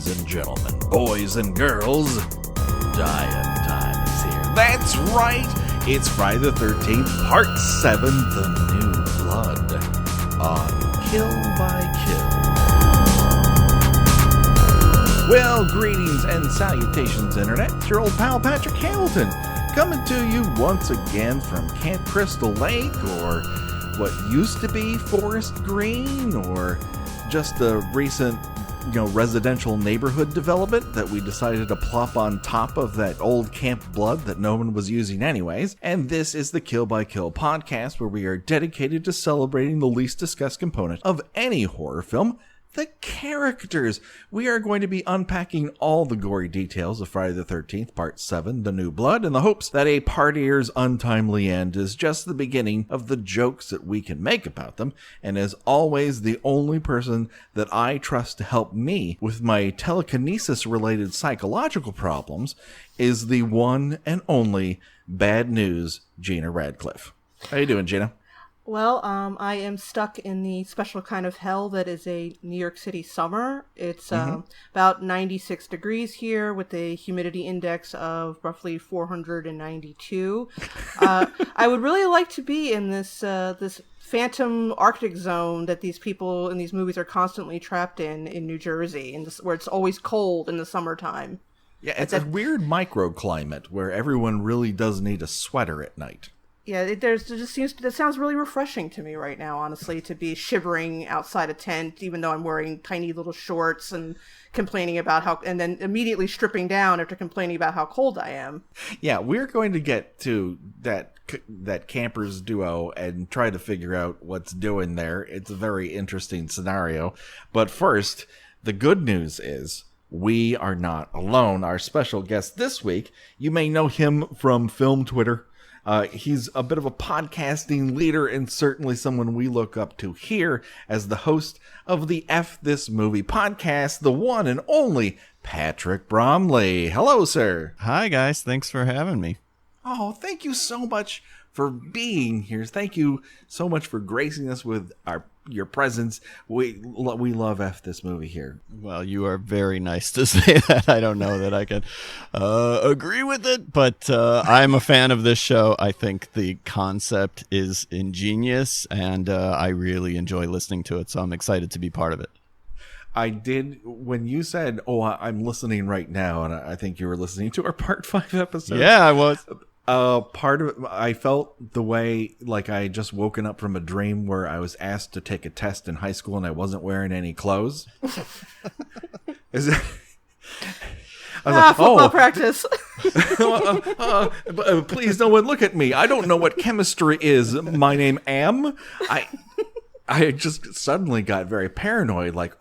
ladies and gentlemen, boys and girls, dying time is here. That's right, it's Friday the 13th, Part 7, The New Blood, on Kill by Kill. Well, greetings and salutations, Internet. It's your old pal, Patrick Hamilton, coming to you once again from Camp Crystal Lake, or what used to be Forest Green, or just a recent, residential neighborhood development that we decided to plop on top of that old Camp Blood that no one was using anyways. And this is the Kill by Kill podcast, where we are dedicated to celebrating the least discussed component of any horror film: the characters. We are going to be unpacking all the gory details of Friday the 13th, Part 7, The New Blood, in the hopes that a partier's untimely end is just the beginning of the jokes that we can make about them. And as always, the only person that I trust to help me with my telekinesis-related psychological problems is the one and only Bad News, Gina Radcliffe. How you doing, Gina? Well, I am stuck in the special kind of hell that is a New York City summer. It's about 96 degrees here with a humidity index of roughly 492. I would really like to be in this phantom Arctic zone that these people in these movies are constantly trapped in New Jersey, where it's always cold in the summertime. Yeah, it's a weird microclimate where everyone really does need a sweater at night. Yeah, that sounds really refreshing to me right now, honestly, to be shivering outside a tent, even though I'm wearing tiny little shorts and complaining about and then immediately stripping down after complaining about how cold I am. Yeah, we're going to get to that campers duo and try to figure out what's doing there. It's a very interesting scenario. But first, the good news is we are not alone. Our special guest this week, you may know him from Film Twitter. He's a bit of a podcasting leader and certainly someone we look up to here as the host of the F This Movie podcast, the one and only Patrick Bromley. Hello, sir. Hi, guys. Thanks for having me. Oh, thank you so much for being here. Thank you so much for gracing us with your presence. We love F This Movie here. Well, you are very nice to say that. I don't know that I can agree with it, but I'm a fan of this show. I think the concept is ingenious, and I really enjoy listening to it, so I'm excited to be part of it. I did, when you said, I'm listening right now, and I think you were listening to our Part 5 episode. Yeah, I was. Part of it, I felt the way like I had just woken up from a dream where I was asked to take a test in high school and I wasn't wearing any clothes. Is it? Football practice. Please, no one look at me. I don't know what chemistry is. My name Am. I just suddenly got very paranoid. Like,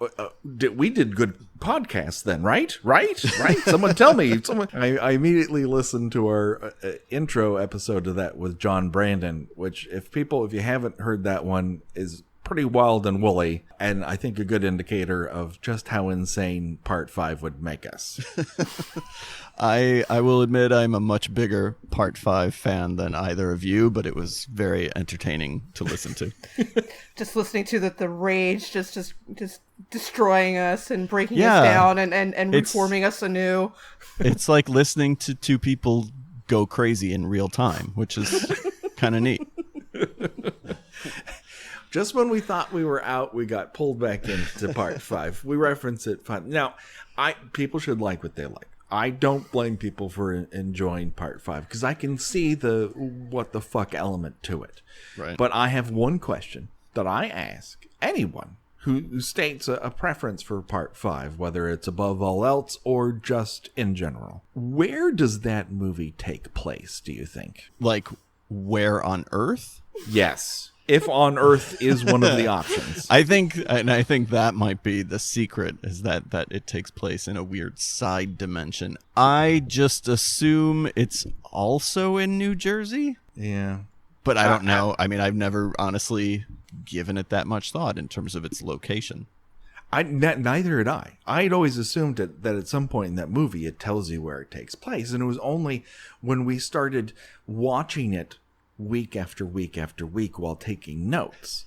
we did good podcasts then, right? Right? Someone tell me. I immediately listened to our intro episode to that with John Brandon, which if you haven't heard that one, is pretty wild and woolly, and I think a good indicator of just how insane Part 5 would make us. I will admit I'm a much bigger Part 5 fan than either of you, but it was very entertaining to listen to. Just listening to the rage just destroying us and breaking us down and reforming us anew. It's like listening to two people go crazy in real time, which is kind of neat. Just when we thought we were out, we got pulled back into Part 5. We reference it fun. Now, people should like what they like. I don't blame people for enjoying Part 5 because I can see the what the fuck element to it. Right. But I have one question that I ask anyone who states a preference for Part 5, whether it's above all else or just in general. Where does that movie take place, do you think? Like, where on Earth? Yes. If on Earth is one of the options. I think that might be the secret, is that it takes place in a weird side dimension. I just assume it's also in New Jersey. Yeah. But I don't know. I mean, I've never honestly given it that much thought in terms of its location. Neither had I. I'd always assumed that at some point in that movie it tells you where it takes place. And it was only when we started watching it week after week after week while taking notes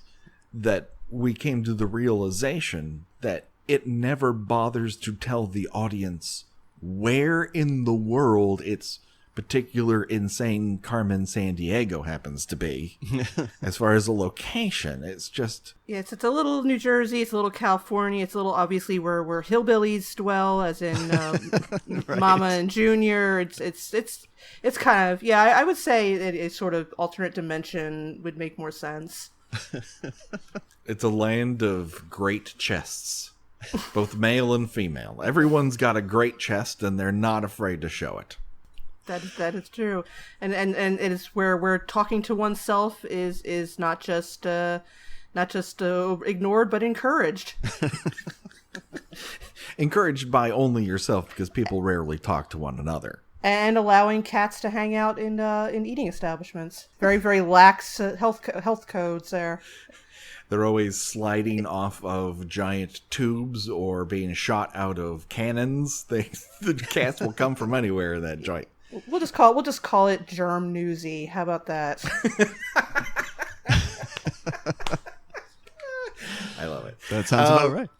that we came to the realization that it never bothers to tell the audience where in the world its particular insane Carmen Sandiego happens to be. As far as the location, it's just... Yeah, it's a little New Jersey, it's a little California, it's a little obviously where hillbillies dwell, as in Right. Mama and Junior. It's kind of, yeah, I would say that a sort of alternate dimension would make more sense. It's a land of great chests, both male and female. Everyone's got a great chest, and they're not afraid to show it. That is true, and it is where talking to oneself is not just ignored but encouraged. Encouraged by only yourself, because people rarely talk to one another. And allowing cats to hang out in eating establishments. Very, very lax health codes there. They're always sliding off of giant tubes or being shot out of cannons. The cats will come from anywhere in that joint. We'll just call it germ newsy. How about that? I love it. That sounds about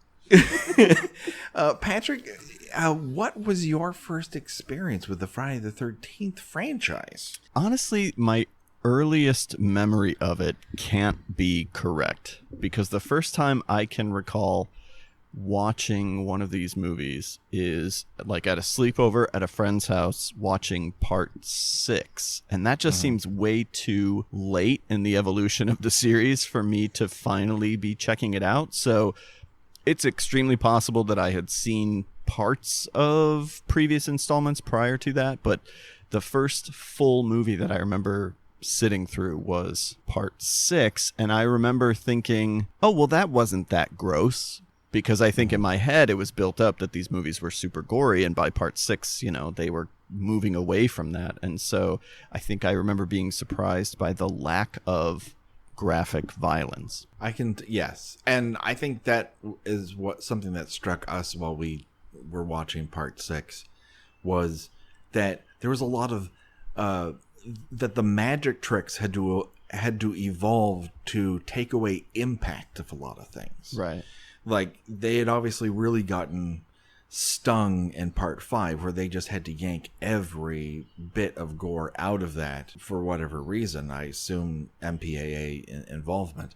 right. Patrick, what was your first experience with the Friday the 13th franchise? Honestly, my earliest memory of it can't be correct, because the first time I can recall watching one of these movies is like at a sleepover at a friend's house watching part 6, and that just seems way too late in the evolution of the series for me to finally be checking it out. So it's extremely possible that I had seen parts of previous installments prior to that, but the first full movie that I remember sitting through was part 6, and I remember thinking, oh, well, that wasn't that gross. Because I think in my head it was built up that these movies were super gory, and by part 6, they were moving away from that. And so I think I remember being surprised by the lack of graphic violence. Yes. And I think that is something that struck us while we were watching part 6, was that there was a lot of that the magic tricks had to evolve to take away impact of a lot of things. Right. Like, they had obviously really gotten stung in part 5, where they just had to yank every bit of gore out of that for whatever reason. I assume MPAA involvement.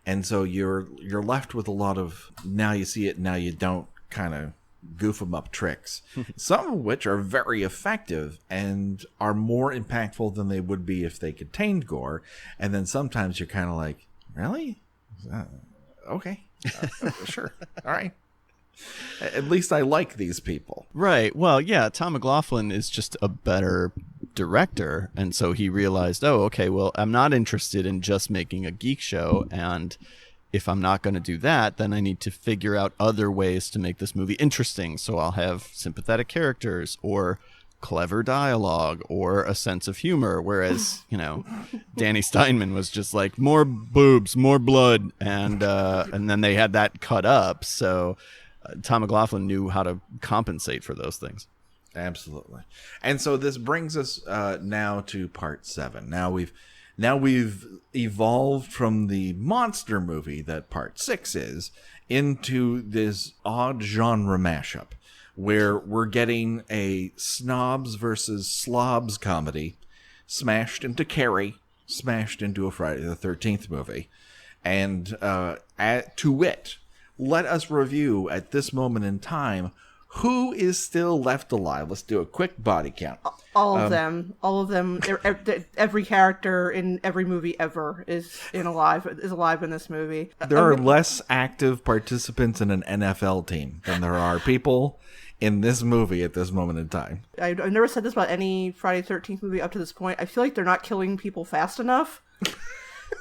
And so you're left with a lot of now you see it, now you don't kind of goof 'em up tricks. Some of which are very effective and are more impactful than they would be if they contained gore. And then sometimes you're kind of like, really? Okay. Sure. All right. At least I like these people. Right. Well, yeah, Tom McLaughlin is just a better director. And so he realized, oh, okay, well, I'm not interested in just making a geek show. And if I'm not going to do that, then I need to figure out other ways to make this movie interesting. So I'll have sympathetic characters or clever dialogue or a sense of humor, whereas Danny Steinman was just like more boobs, more blood, and then they had that cut up. So Tom McLaughlin knew how to compensate for those things. Absolutely. And so this brings us now to part 7. Now we've evolved from the monster movie that part 6 is into this odd genre mashup, where we're getting a snobs versus slobs comedy smashed into Carrie, smashed into a Friday the 13th movie. And to wit, let us review at this moment in time who is still left alive. Let's do a quick body count. All of them. Every character in every movie ever is alive in this movie. There are less active participants in an NFL team than there are people in this movie at this moment in time. I've never said this about any Friday the 13th movie up to this point. I feel like they're not killing people fast enough.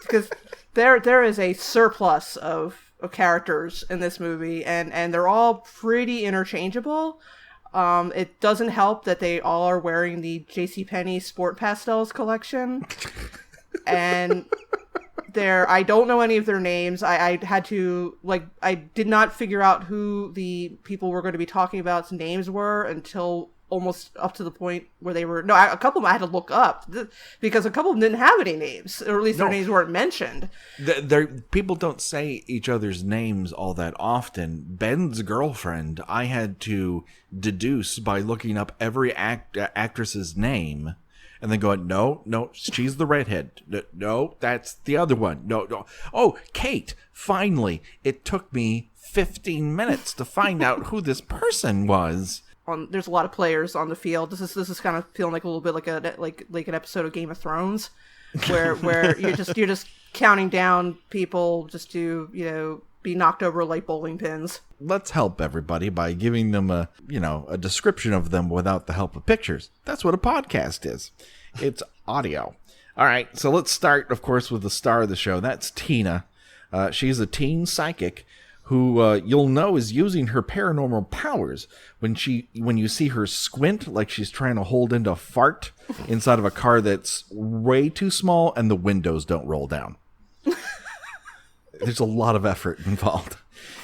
Because there is a surplus of characters in this movie, and they're all pretty interchangeable. It doesn't help that they all are wearing the JCPenney Sport Pastels collection. And I don't know any of their names. I had to, I did not figure out who the people we're going to be talking about's names were until almost up to the point where they were... No, a couple of them I had to look up because a couple of them didn't have any names, or at least their names weren't mentioned. People don't say each other's names all that often. Ben's girlfriend, I had to deduce by looking up every actress's name and then going, no, she's the redhead. No, that's the other one. No. Oh, Kate, finally. It took me 15 minutes to find out who this person was. There's a lot of players on the field. This is kind of feeling like a little bit like an episode of Game of Thrones, where you're just counting down people just to be knocked over like bowling pins. Let's help everybody by giving them a description of them without the help of pictures. That's what a podcast is. It's audio. All right, so let's start, of course, with the star of the show. That's Tina. She's a teen psychic who you'll know is using her paranormal powers when you see her squint like she's trying to hold in a fart inside of a car that's way too small and the windows don't roll down. There's a lot of effort involved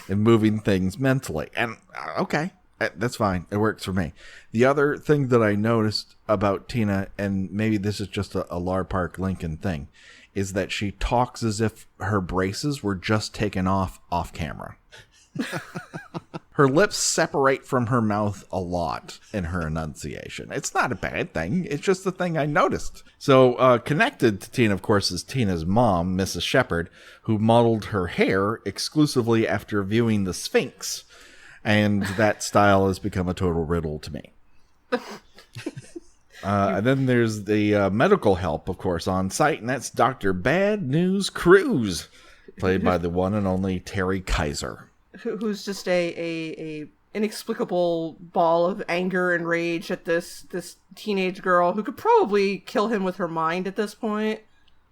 in moving things mentally. And okay, that's fine. It works for me. The other thing that I noticed about Tina, and maybe this is just a Lar Park Lincoln thing, is that she talks as if her braces were just taken off camera. Her lips separate from her mouth a lot in her enunciation. It's not a bad thing. It's just the thing I noticed. So connected to Tina, of course, is Tina's mom, Mrs. Shepherd, who modeled her hair exclusively after viewing The Sphinx. And that style has become a total riddle to me. And then there's the medical help, of course, on site, and that's Dr. Bad News Cruz, played by the one and only Terry Kaiser. Who's just a inexplicable ball of anger and rage at this teenage girl who could probably kill him with her mind at this point.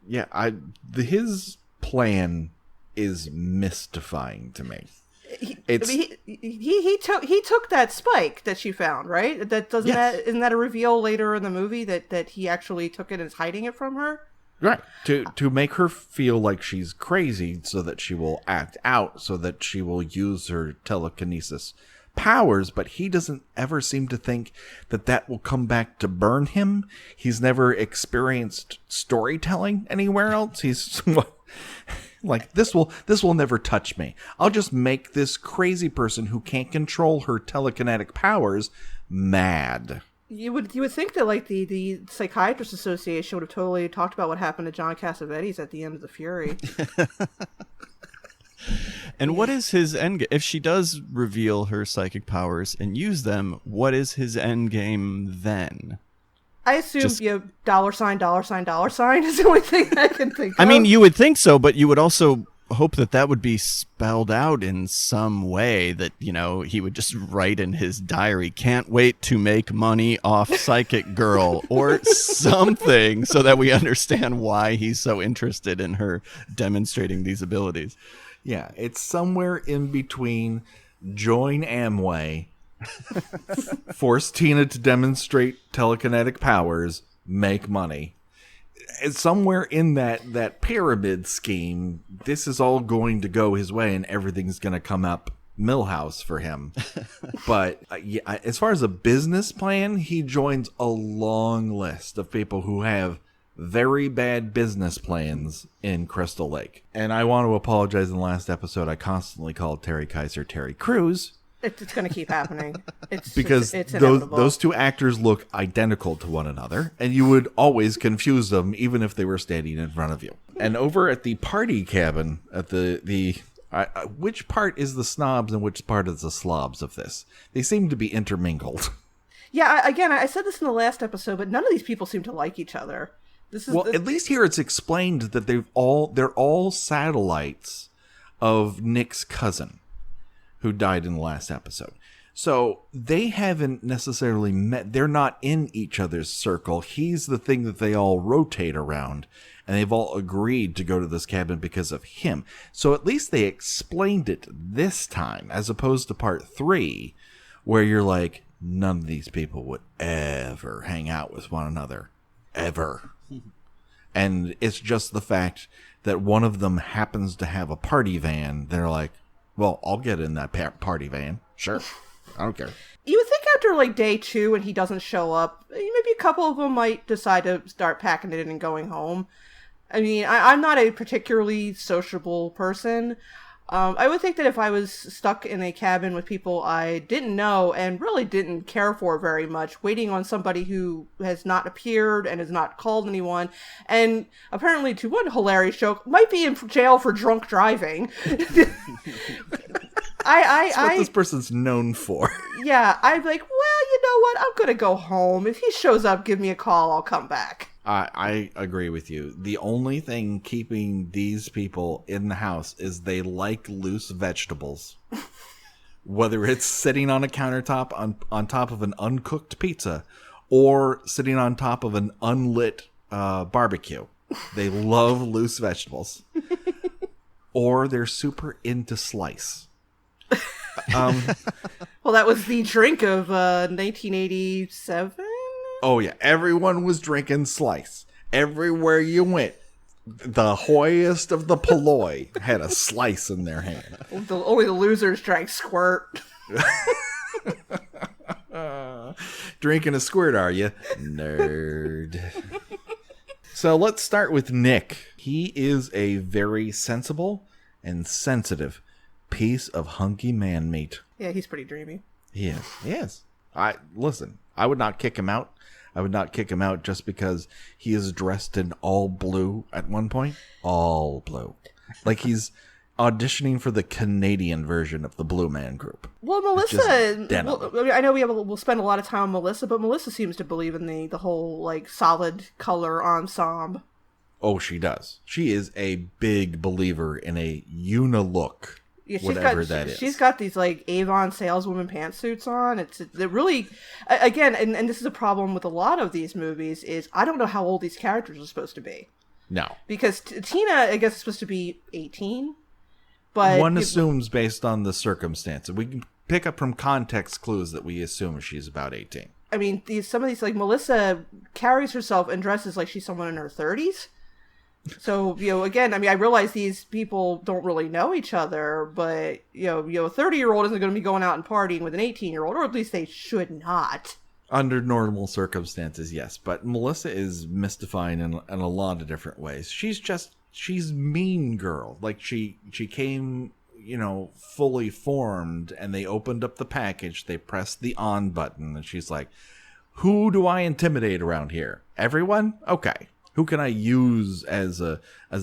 Yeah, his plan is mystifying to me. He took that spike that she found, right? Isn't that a reveal later in the movie that he actually took it and is hiding it from her? Right. To make her feel like she's crazy so that she will act out, so that she will use her telekinesis powers, but he doesn't ever seem to think that will come back to burn him. He's never experienced storytelling anywhere else. He's like, this will never touch me. I'll just make this crazy person who can't control her telekinetic powers mad. You would think that like the Psychiatrists Association would have totally talked about what happened to John Cassavetes at the end of The Fury. And what is his end game? If she does reveal her psychic powers and use them, what is his end game then? I assume $, $$ is the only thing I can think of. I mean, you would think so, but you would also hope that would be spelled out in some way, that, he would just write in his diary, "Can't wait to make money off Psychic Girl," or something, so that we understand why he's so interested in her demonstrating these abilities. Yeah, it's somewhere in between join Amway, force Tina to demonstrate telekinetic powers, make money. It's somewhere in that pyramid scheme, this is all going to go his way and everything's going to come up Millhouse for him. But as far as a business plan, he joins a long list of people who have very bad business plans in Crystal Lake. And I want to apologize. In the last episode, I constantly called Terry Kaiser Terry Crews. It's going to keep happening. Because it's those two actors look identical to one another, and you would always confuse them even if they were standing in front of you. And over at the party cabin, at which part is the snobs and which part is the slobs of this? They seem to be intermingled. Yeah, I said this in the last episode, but none of these people seem to like each other. At least here it's explained that they're all satellites of Nick's cousin, who died in the last episode. So they haven't necessarily met. They're not in each other's circle. He's the thing that they all rotate around, and they've all agreed to go to this cabin because of him. So at least they explained it this time, as opposed to part 3, where you're like, none of these people would ever hang out with one another. Ever. And it's just the fact that one of them happens to have a party van. They're like, well, I'll get in that party van. Sure. I don't care. You would think after like day 2 and he doesn't show up, maybe a couple of them might decide to start packing it in and going home. I mean, I'm not a particularly sociable person. I would think that if I was stuck in a cabin with people I didn't know and really didn't care for very much, waiting on somebody who has not appeared and has not called anyone, and apparently, to one hilarious joke, might be in jail for drunk driving. That's what this person's known for. Yeah, I'd be like, well, you know what? I'm gonna go home. If he shows up, give me a call. I'll come back. I agree with you. The only thing keeping these people in the house is they like loose vegetables. Whether it's sitting on a countertop on top of an uncooked pizza or sitting on top of an unlit barbecue. They love loose vegetables. Or they're super into slice. Well, that was the drink of 1987? Oh, yeah. Everyone was drinking slice. Everywhere you went, the hoiest of the polloi had a slice in their hand. Only the losers drank squirt. Drinking a squirt, are you? Nerd. So let's start with Nick. He is a very sensible and sensitive piece of hunky man meat. Yeah, he's pretty dreamy. He is. He is. Listen, I would not kick him out. I would not kick him out just because he is dressed in all blue at one point. All blue. Like he's auditioning for the Canadian version of the Blue Man Group. Well, Melissa, I know we'll spend a lot of time on Melissa, but Melissa seems to believe in the whole like solid color ensemble. Oh, she does. She is a big believer in a unilook. Yeah, that is. She's got these like Avon saleswoman pantsuits on. It really, again, and this is a problem with a lot of these movies is I don't know how old these characters are supposed to be. No, because Tina, I guess, is supposed to be 18. But one assumes based on the circumstances. We can pick up from context clues that we assume she's about 18. I mean, some of these, like Melissa carries herself and dresses like she's someone in her 30s. So, again, I mean, I realize these people don't really know each other, but, a 30-year-old isn't going to be going out and partying with an 18-year-old, or at least they should not. Under normal circumstances, yes. But Melissa is mystifying in a lot of different ways. She's mean girl. Like, she came, fully formed, and they opened up the package, they pressed the on button, and she's like, who do I intimidate around here? Everyone? Okay. Who can I use as a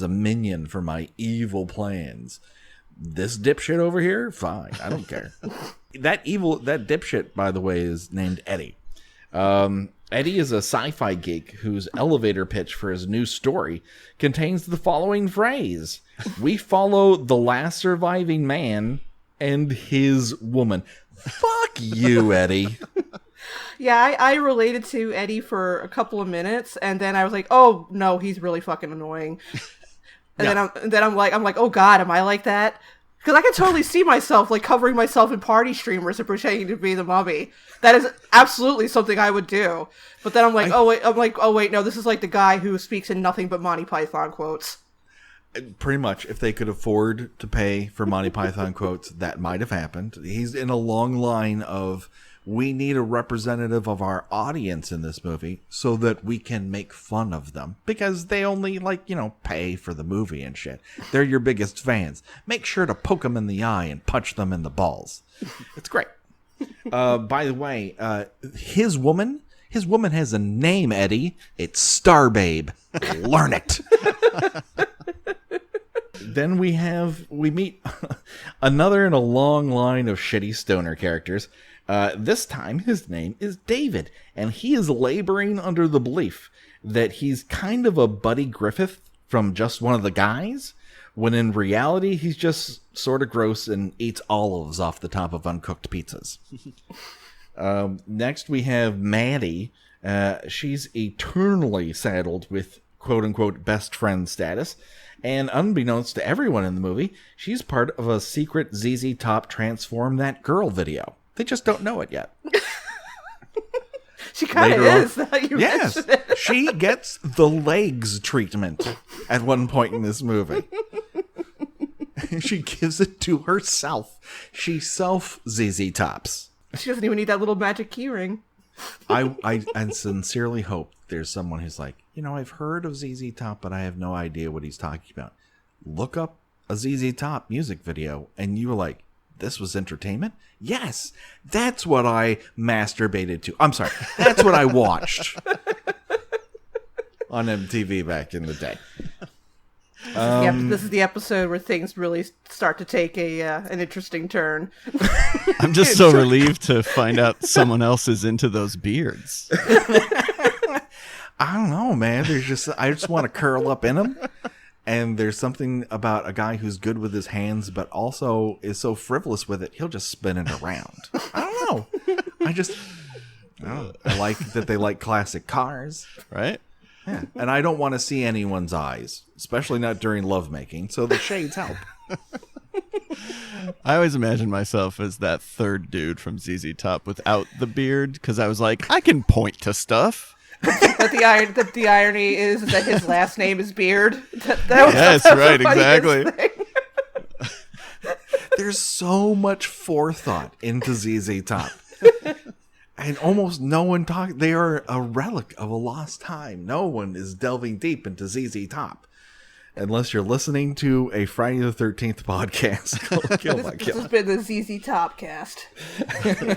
minion for my evil plans? This dipshit over here? Fine, I don't care. That dipshit, by the way, is named Eddie. Eddie is a sci-fi geek whose elevator pitch for his new story contains the following phrase: "We follow the last surviving man and his woman." Fuck you, Eddie. Yeah, I related to Eddie for a couple of minutes, and then I was like, "Oh no, he's really fucking annoying." And then I'm like, "Oh God, am I like that?" Because I can totally see myself like covering myself in party streamers and pretending to be the mummy. That is absolutely something I would do. But then I'm like, oh wait, no, this is like the guy who speaks in nothing but Monty Python quotes. Pretty much, if they could afford to pay for Monty Python quotes, that might have happened. He's in a long line of, we need a representative of our audience in this movie so that we can make fun of them. Because they only, pay for the movie and shit. They're your biggest fans. Make sure to poke them in the eye and punch them in the balls. It's great. By the way, his woman has a name, Eddie. It's Starbabe. Learn it. Then we meet another in a long line of shitty stoner characters. This time, his name is David, and he is laboring under the belief that he's kind of a Buddy Griffith from Just One of the Guys, when in reality, he's just sort of gross and eats olives off the top of uncooked pizzas. Next, we have Maddie. She's eternally saddled with quote-unquote best friend status, and unbeknownst to everyone in the movie, she's part of a secret ZZ Top Transform That Girl video. They just don't know it yet. She kind of is. Yes, she gets the legs treatment at one point in this movie. She gives it to herself. She self ZZ Tops. She doesn't even need that little magic key ring. I sincerely hope there's someone who's like, I've heard of ZZ Top, but I have no idea what he's talking about. Look up a ZZ Top music video, and you were like, this was entertainment? Yes, that's what I masturbated to. I'm sorry, that's what I watched on MTV back in the day. This is the episode where things really start to take an interesting turn. I'm just so relieved to find out someone else is into those beards. I don't know, man. I just want to curl up in them. And there's something about a guy who's good with his hands, but also is so frivolous with it, he'll just spin it around. I don't know. I like that they like classic cars. Right? Yeah. And I don't want to see anyone's eyes, especially not during lovemaking, so the shades help. I always imagine myself as that third dude from ZZ Top without the beard, because I was like, I can point to stuff. But the irony is that his last name is Beard. Yes, right, exactly. There's so much forethought into ZZ Top. And almost no one talks. They are a relic of a lost time. No one is delving deep into ZZ Top. Unless you're listening to a Friday the 13th podcast called Kill by Kill. This has been the ZZ Top cast.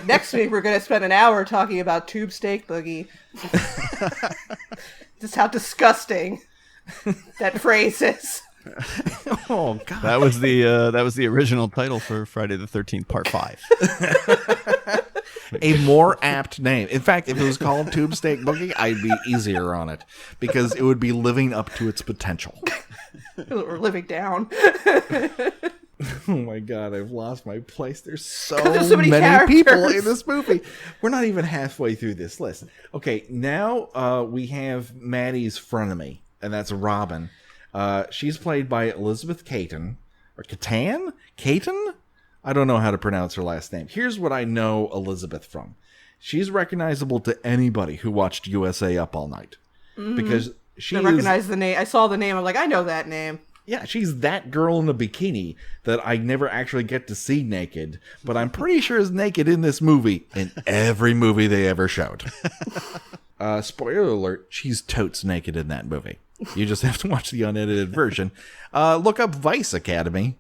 Next week, we're going to spend an hour talking about Tube Steak Boogie. Just how disgusting that phrase is. Oh, God. That was the original title for Friday the 13th, Part 5. A more apt name. In fact, if it was called Tube Steak Boogie, I'd be easier on it. Because it would be living up to its potential. Or living down. Oh my God, I've lost my place. There's so many many people characters. in this movie. We're not even halfway through this list. Okay, now we have Maddie's frenemy, and that's Robin. She's played by Elizabeth Caton. Or Catan? Caton? I don't know how to pronounce her last name. Here's what I know Elizabeth from. She's recognizable to anybody who watched USA Up All Night. Mm-hmm. Because she recognize the name. I saw the name. I'm like, I know that name. Yeah, she's that girl in a bikini that I never actually get to see naked, but I'm pretty sure is naked in this movie, in every movie they ever showed. Spoiler alert, she's totes naked in that movie. You just have to watch the unedited version. Look up Vice Academy.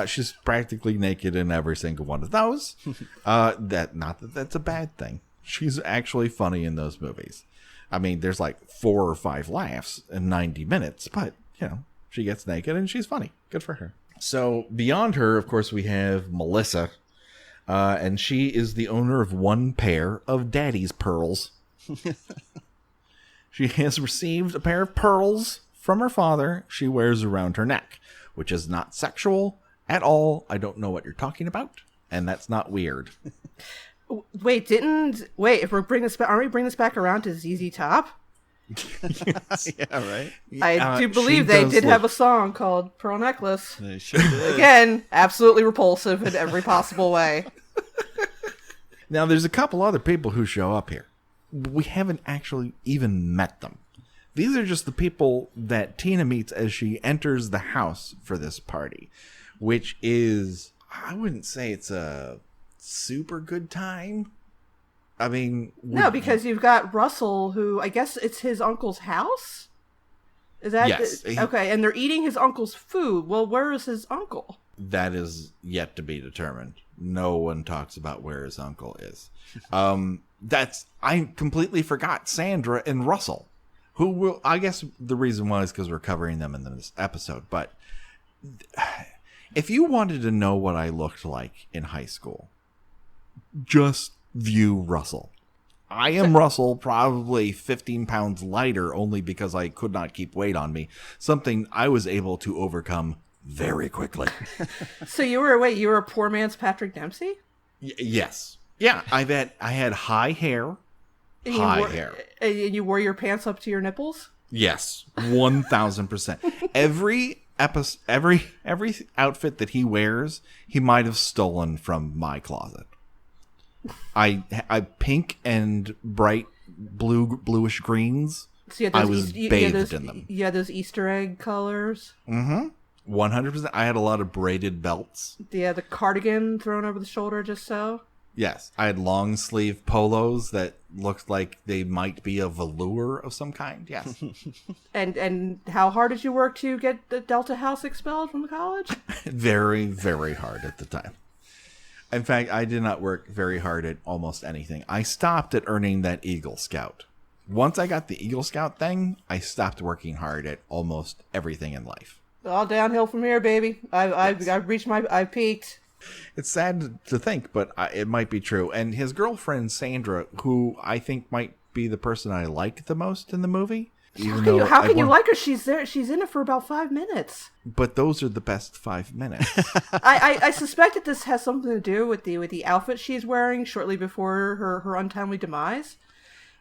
She's practically naked in every single one of those. Not that that's a bad thing. She's actually funny in those movies. I mean, there's like 4 or 5 laughs in 90 minutes, but, she gets naked and she's funny. Good for her. So beyond her, of course, we have Melissa, and she is the owner of one pair of daddy's pearls. She has received a pair of pearls from her father she wears around her neck, which is not sexual at all. I don't know what you're talking about, and that's not weird. Wait, if we're bringing this back, aren't we bringing this back around to ZZ Top? Yes. Yeah, right. I do believe they did have a song called Pearl Necklace. They sure did. Again, absolutely repulsive in every possible way. Now, there's a couple other people who show up here. We haven't actually even met them. These are just the people that Tina meets as she enters the house for this party, which is, I wouldn't say it's a super good time. I mean... No, because you've got Russell, who, I guess it's his uncle's house? Is that... Yes. Okay, and they're eating his uncle's food. Well, where is his uncle? That is yet to be determined. No one talks about where his uncle is. I completely forgot Sandra and Russell, who will... I guess the reason why is because we're covering them in this episode, but if you wanted to know what I looked like in high school, just view Russell. I am Russell, probably 15 pounds lighter, only because I could not keep weight on me. Something I was able to overcome very quickly. So you were a poor man's Patrick Dempsey? Yes. Yeah, I had high hair. Hair. And you wore your pants up to your nipples? Yes, 1,000%. Every outfit that he wears, he might have stolen from my closet. I pink and bright bluish greens. So I was bathed in them. You had those Easter egg colors. 100%. I had a lot of braided belts. Yeah, the cardigan thrown over the shoulder just so. Yes, I had long sleeve polos that looked like they might be a velour of some kind. Yes. And how hard did you work to get the Delta House expelled from the college? Very, very hard at the time. In fact, I did not work very hard at almost anything. I stopped at earning that Eagle Scout. Once I got the Eagle Scout thing, I stopped working hard at almost everything in life. All downhill from here, baby. I've reached I've peaked. It's sad to think, but it might be true. And his girlfriend, Sandra, who I think might be the person I like the most in the movie. How can you like her? She's there. She's in it for about 5 minutes. But those are the best 5 minutes. I suspect that this has something to do with the outfit she's wearing shortly before her untimely demise.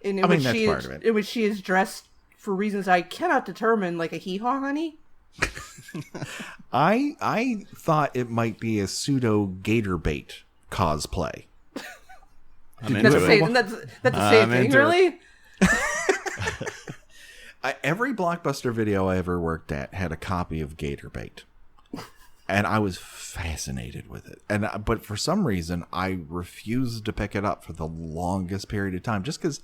That's part of it. In which she is dressed for reasons I cannot determine, like a hee-haw honey. I thought it might be a pseudo gator bait cosplay. That's the same thing, really? Every Blockbuster video I ever worked at had a copy of gator bait. And I was fascinated with it. But for some reason, I refused to pick it up for the longest period of time. Just because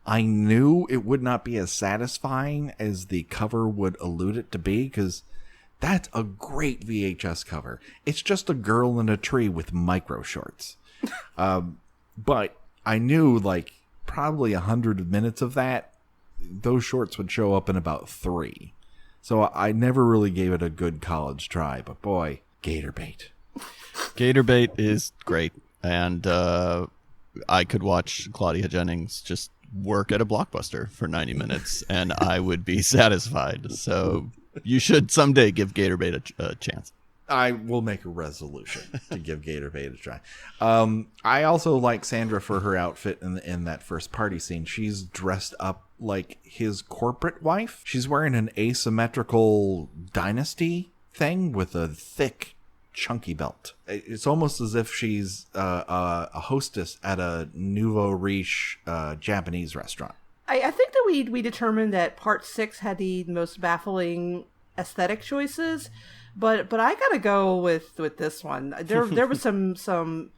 I knew it would not be as satisfying as the cover would allude it to be. Because that's a great VHS cover. It's just a girl in a tree with micro shorts. But I knew, like, probably 100 minutes of that, those shorts would show up in about 3. So I never really gave it a good college try, but boy, gator bait. Gator bait is great. And I could watch Claudia Jennings just work at a Blockbuster for 90 minutes and I would be satisfied. So you should someday give gator bait a chance. I will make a resolution to give gator bait a try. I also like Sandra for her outfit in that first party scene. She's dressed up like his corporate wife. She's wearing an asymmetrical dynasty thing with a thick, chunky belt. It's almost as if she's a hostess at a nouveau riche Japanese restaurant. I think that we determined that part 6 had the most baffling aesthetic choices, but I gotta go with this one. There was some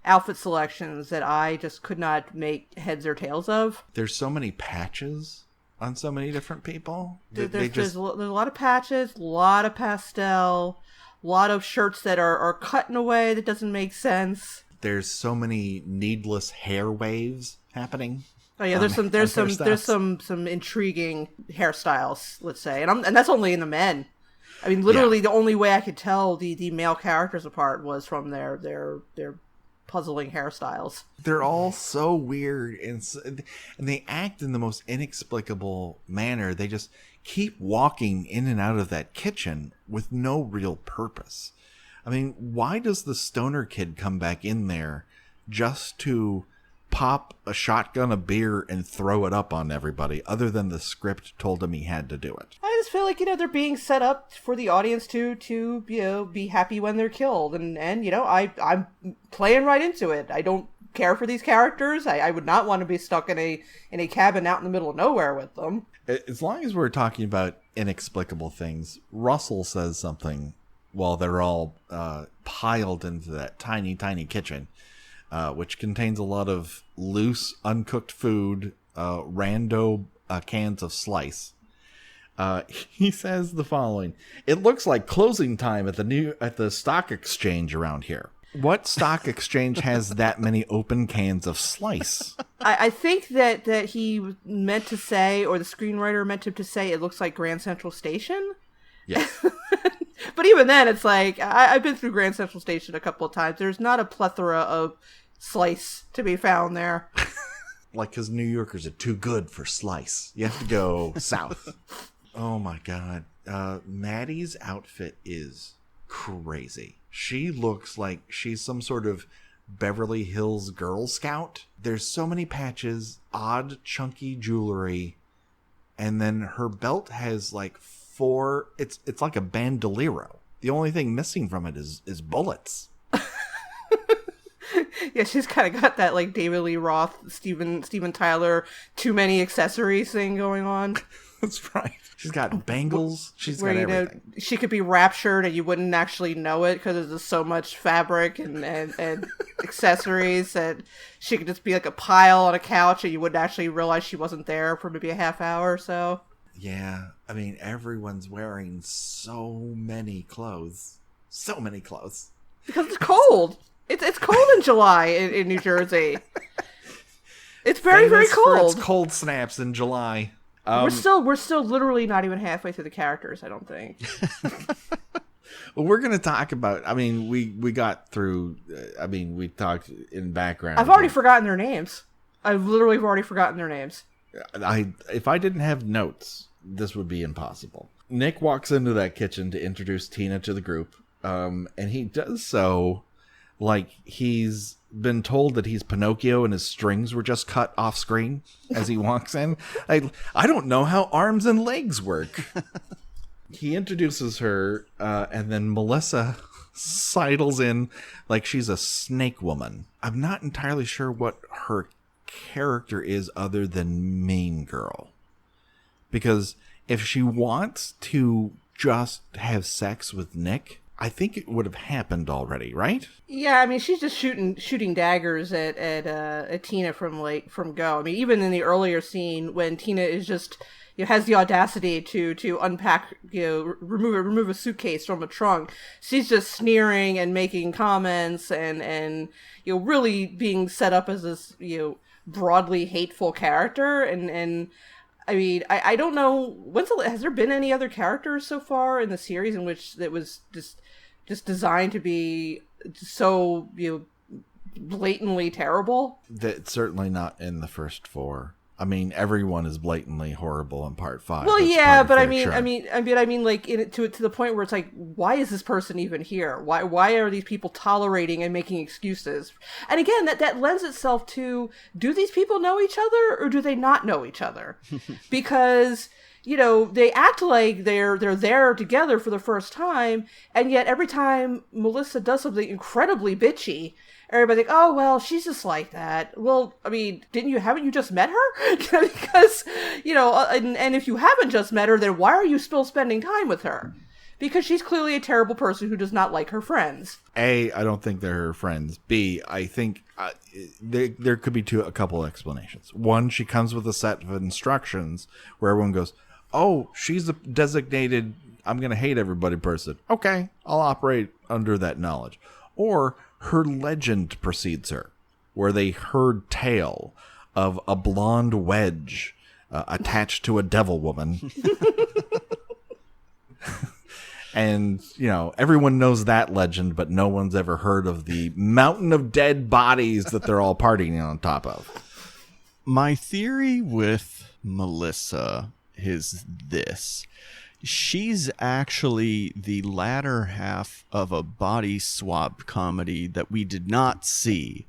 outfit selections that I just could not make heads or tails of. There's so many patches on so many different people. There's a lot of patches, a lot of pastel, a lot of shirts that are cut in a way that doesn't make sense. There's so many needless hair waves happening. Oh yeah, there's some intriguing hairstyles, let's say, and that's only in the men. I mean, literally, The only way I could tell the male characters apart was from their puzzling hairstyles. They're all so weird, and they act in the most inexplicable manner. They just keep walking in and out of that kitchen with no real purpose. I mean, why does the stoner kid come back in there just to pop a shotgun of beer and throw it up on everybody, other than the script told him he had to do it? I just feel like, they're being set up for the audience to be happy when they're killed, and I'm playing right into it. I don't care for these characters. I would not want to be stuck in a cabin out in the middle of nowhere with them. As long as we're talking about inexplicable things, Russell says something while they're all piled into that tiny, tiny kitchen, which contains a lot of loose, uncooked food, rando cans of slice. He says the following: "It looks like closing time at the stock exchange around here. What stock exchange has that many open cans of slice?" I think that he meant to say, or the screenwriter meant him to say, it looks like Grand Central Station. Yes. But even then, it's like, I've been through Grand Central Station a couple of times. There's not a plethora of slice to be found there. Like, because New Yorkers are too good for slice. You have to go south. Oh my God. Maddie's outfit is crazy. She looks like she's some sort of Beverly Hills Girl Scout. There's so many patches, odd, chunky jewelry, and then her belt has like 4. It's like a bandolero. The only thing missing from it is bullets. Yeah, she's kind of got that like David Lee Roth, Steven Tyler, too many accessories thing going on. That's right. She's got bangles. She's where, got everything. she could be raptured and you wouldn't actually know it because there's just so much fabric and accessories, and she could just be like a pile on a couch and you wouldn't actually realize she wasn't there for maybe a half hour or so. Yeah, I mean, everyone's wearing so many clothes. So many clothes. Because it's cold. It's cold in July in New Jersey. It's very, very cold. For its cold snaps in July. We're still literally not even halfway through the characters, I don't think. Well, we're going to talk about, I mean, we got through, we talked in background. I've already forgotten their names. I've literally already forgotten their names. If I didn't have notes, this would be impossible. Nick walks into that kitchen to introduce Tina to the group, and he does so like he's been told that he's Pinocchio and his strings were just cut off screen as he walks in. I don't know how arms and legs work. He introduces her, and then Melissa sidles in like she's a snake woman. I'm not entirely sure what her character is other than Mean Girl. Because if she wants to just have sex with Nick, I think it would have happened already, right? Yeah, I mean, she's just shooting daggers at Tina from go. I mean, even in the earlier scene when Tina is just has the audacity to unpack, remove a suitcase from a trunk, she's just sneering and making comments and really being set up as this broadly hateful character. And I mean, I don't know, has there been any other characters so far in the series in which it was just designed to be so blatantly terrible? That's certainly not in the first 4. I mean, everyone is blatantly horrible in part 5. Well, yeah, but I mean, like to the point where it's like, why is this person even here? Why are these people tolerating and making excuses? And again, that lends itself to, do these people know each other or do they not know each other? Because they act like they're there together for the first time, and yet every time Melissa does something incredibly bitchy, everybody's like, oh, well, she's just like that. Well, I mean, haven't you just met her? Because, and if you haven't just met her, then why are you still spending time with her? Because she's clearly a terrible person who does not like her friends. A, I don't think they're her friends. B, I think there could be a couple explanations. One, she comes with a set of instructions where everyone goes, oh, she's a designated, I'm going to hate everybody person. Okay, I'll operate under that knowledge. Or her legend precedes her, where they heard tale of a blonde wedge attached to a devil woman. And, everyone knows that legend, but no one's ever heard of the mountain of dead bodies that they're all partying on top of. My theory with Melissa is this. She's actually the latter half of a body swap comedy that we did not see.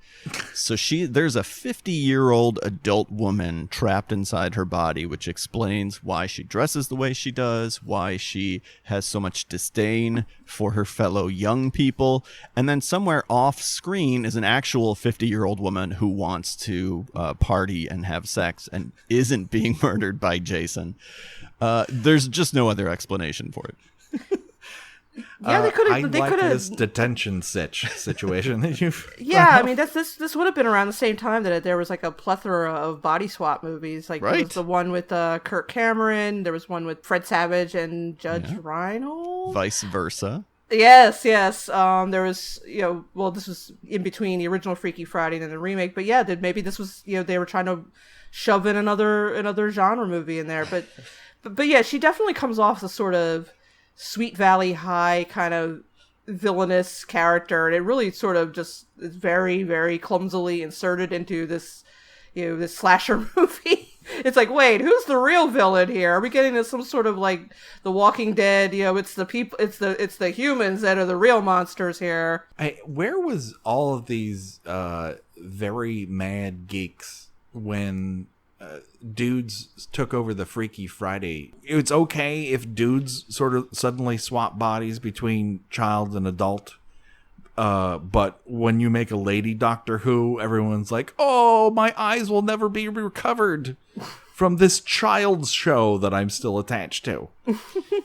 So there's a 50-year-old adult woman trapped inside her body, which explains why she dresses the way she does, why she has so much disdain for her fellow young people. And then somewhere off screen is an actual 50-year-old woman who wants to party and have sex and isn't being murdered by Jason. There's just no other explanation for it. Yeah, they could have. I like this detention situation that you've. Yeah, I mean, this would have been around the same time that there was like a plethora of body swap movies. Like, there was the one with Kirk Cameron. There was one with Fred Savage and Judge Reinhold. Vice versa. Yes. There was, this was in between the original Freaky Friday and then the remake. But yeah, maybe this was, they were trying to shove in another genre movie in there, But yeah, she definitely comes off as a sort of Sweet Valley High kind of villainous character, and it really sort of just is very, very clumsily inserted into this, this slasher movie. It's like, wait, who's the real villain here? Are we getting to some sort of like The Walking Dead? It's the people, it's the humans that are the real monsters here. Where was all of these very mad geeks when dudes took over the Freaky Friday? It's okay if dudes sort of suddenly swap bodies between child and adult, but when you make a lady Doctor Who, everyone's like, oh, my eyes will never be recovered from this child's show that I'm still attached to.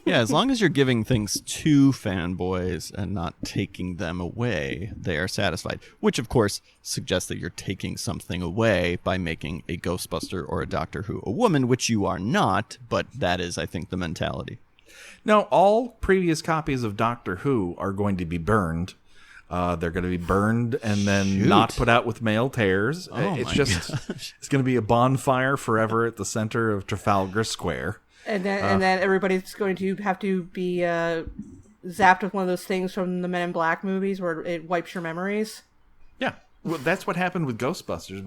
Yeah, as long as you're giving things to fanboys and not taking them away, they are satisfied. Which, of course, suggests that you're taking something away by making a Ghostbuster or a Doctor Who a woman, which you are not, but that is, I think, the mentality. No, all previous copies of Doctor Who are going to be burned. They're going to be burned and then not put out with male tears. It's going to be a bonfire forever at the center of Trafalgar Square. And then everybody's going to have to be zapped with one of those things from the Men in Black movies where it wipes your memories. Yeah. Well, that's what happened with Ghostbusters.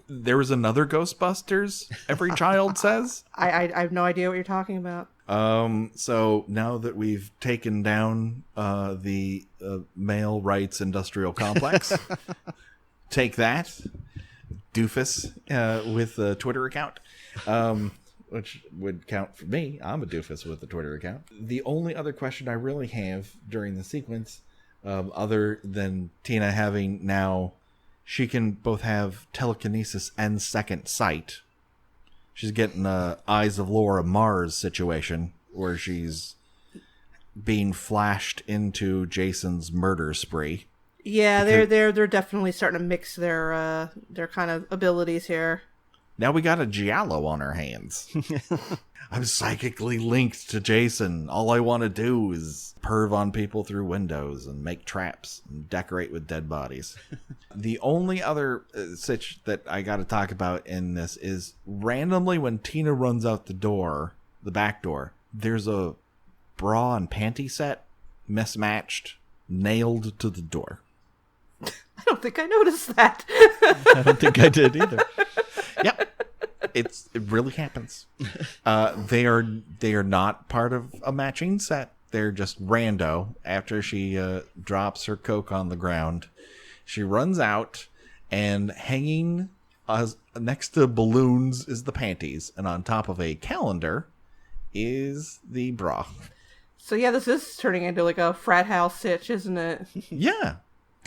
There was another Ghostbusters, every child says. I have no idea what you're talking about. So now that we've taken down the male rights industrial complex, take that, doofus, with a Twitter account, which would count for me. I'm a doofus with a Twitter account. The only other question I really have during the sequence, other than Tina having now, she can both have telekinesis and second sight. She's getting a Eyes of Laura Mars situation where she's being flashed into Jason's murder spree. Yeah, they're definitely starting to mix their kind of abilities here. Now we got a giallo on our hands. I'm psychically linked to Jason. All I want to do is perv on people through windows and make traps and decorate with dead bodies. The only other sitch that I got to talk about in this is randomly when Tina runs out the back door, there's a bra and panty set mismatched, nailed to the door. I don't think I noticed that. I don't think I did either. Yep. It really happens. They are not part of a matching set. They're just rando. After she drops her Coke on the ground, she runs out, and hanging next to balloons is the panties, and on top of a calendar is the bra. So yeah, this is turning into like a frat house sitch, isn't it? Yeah.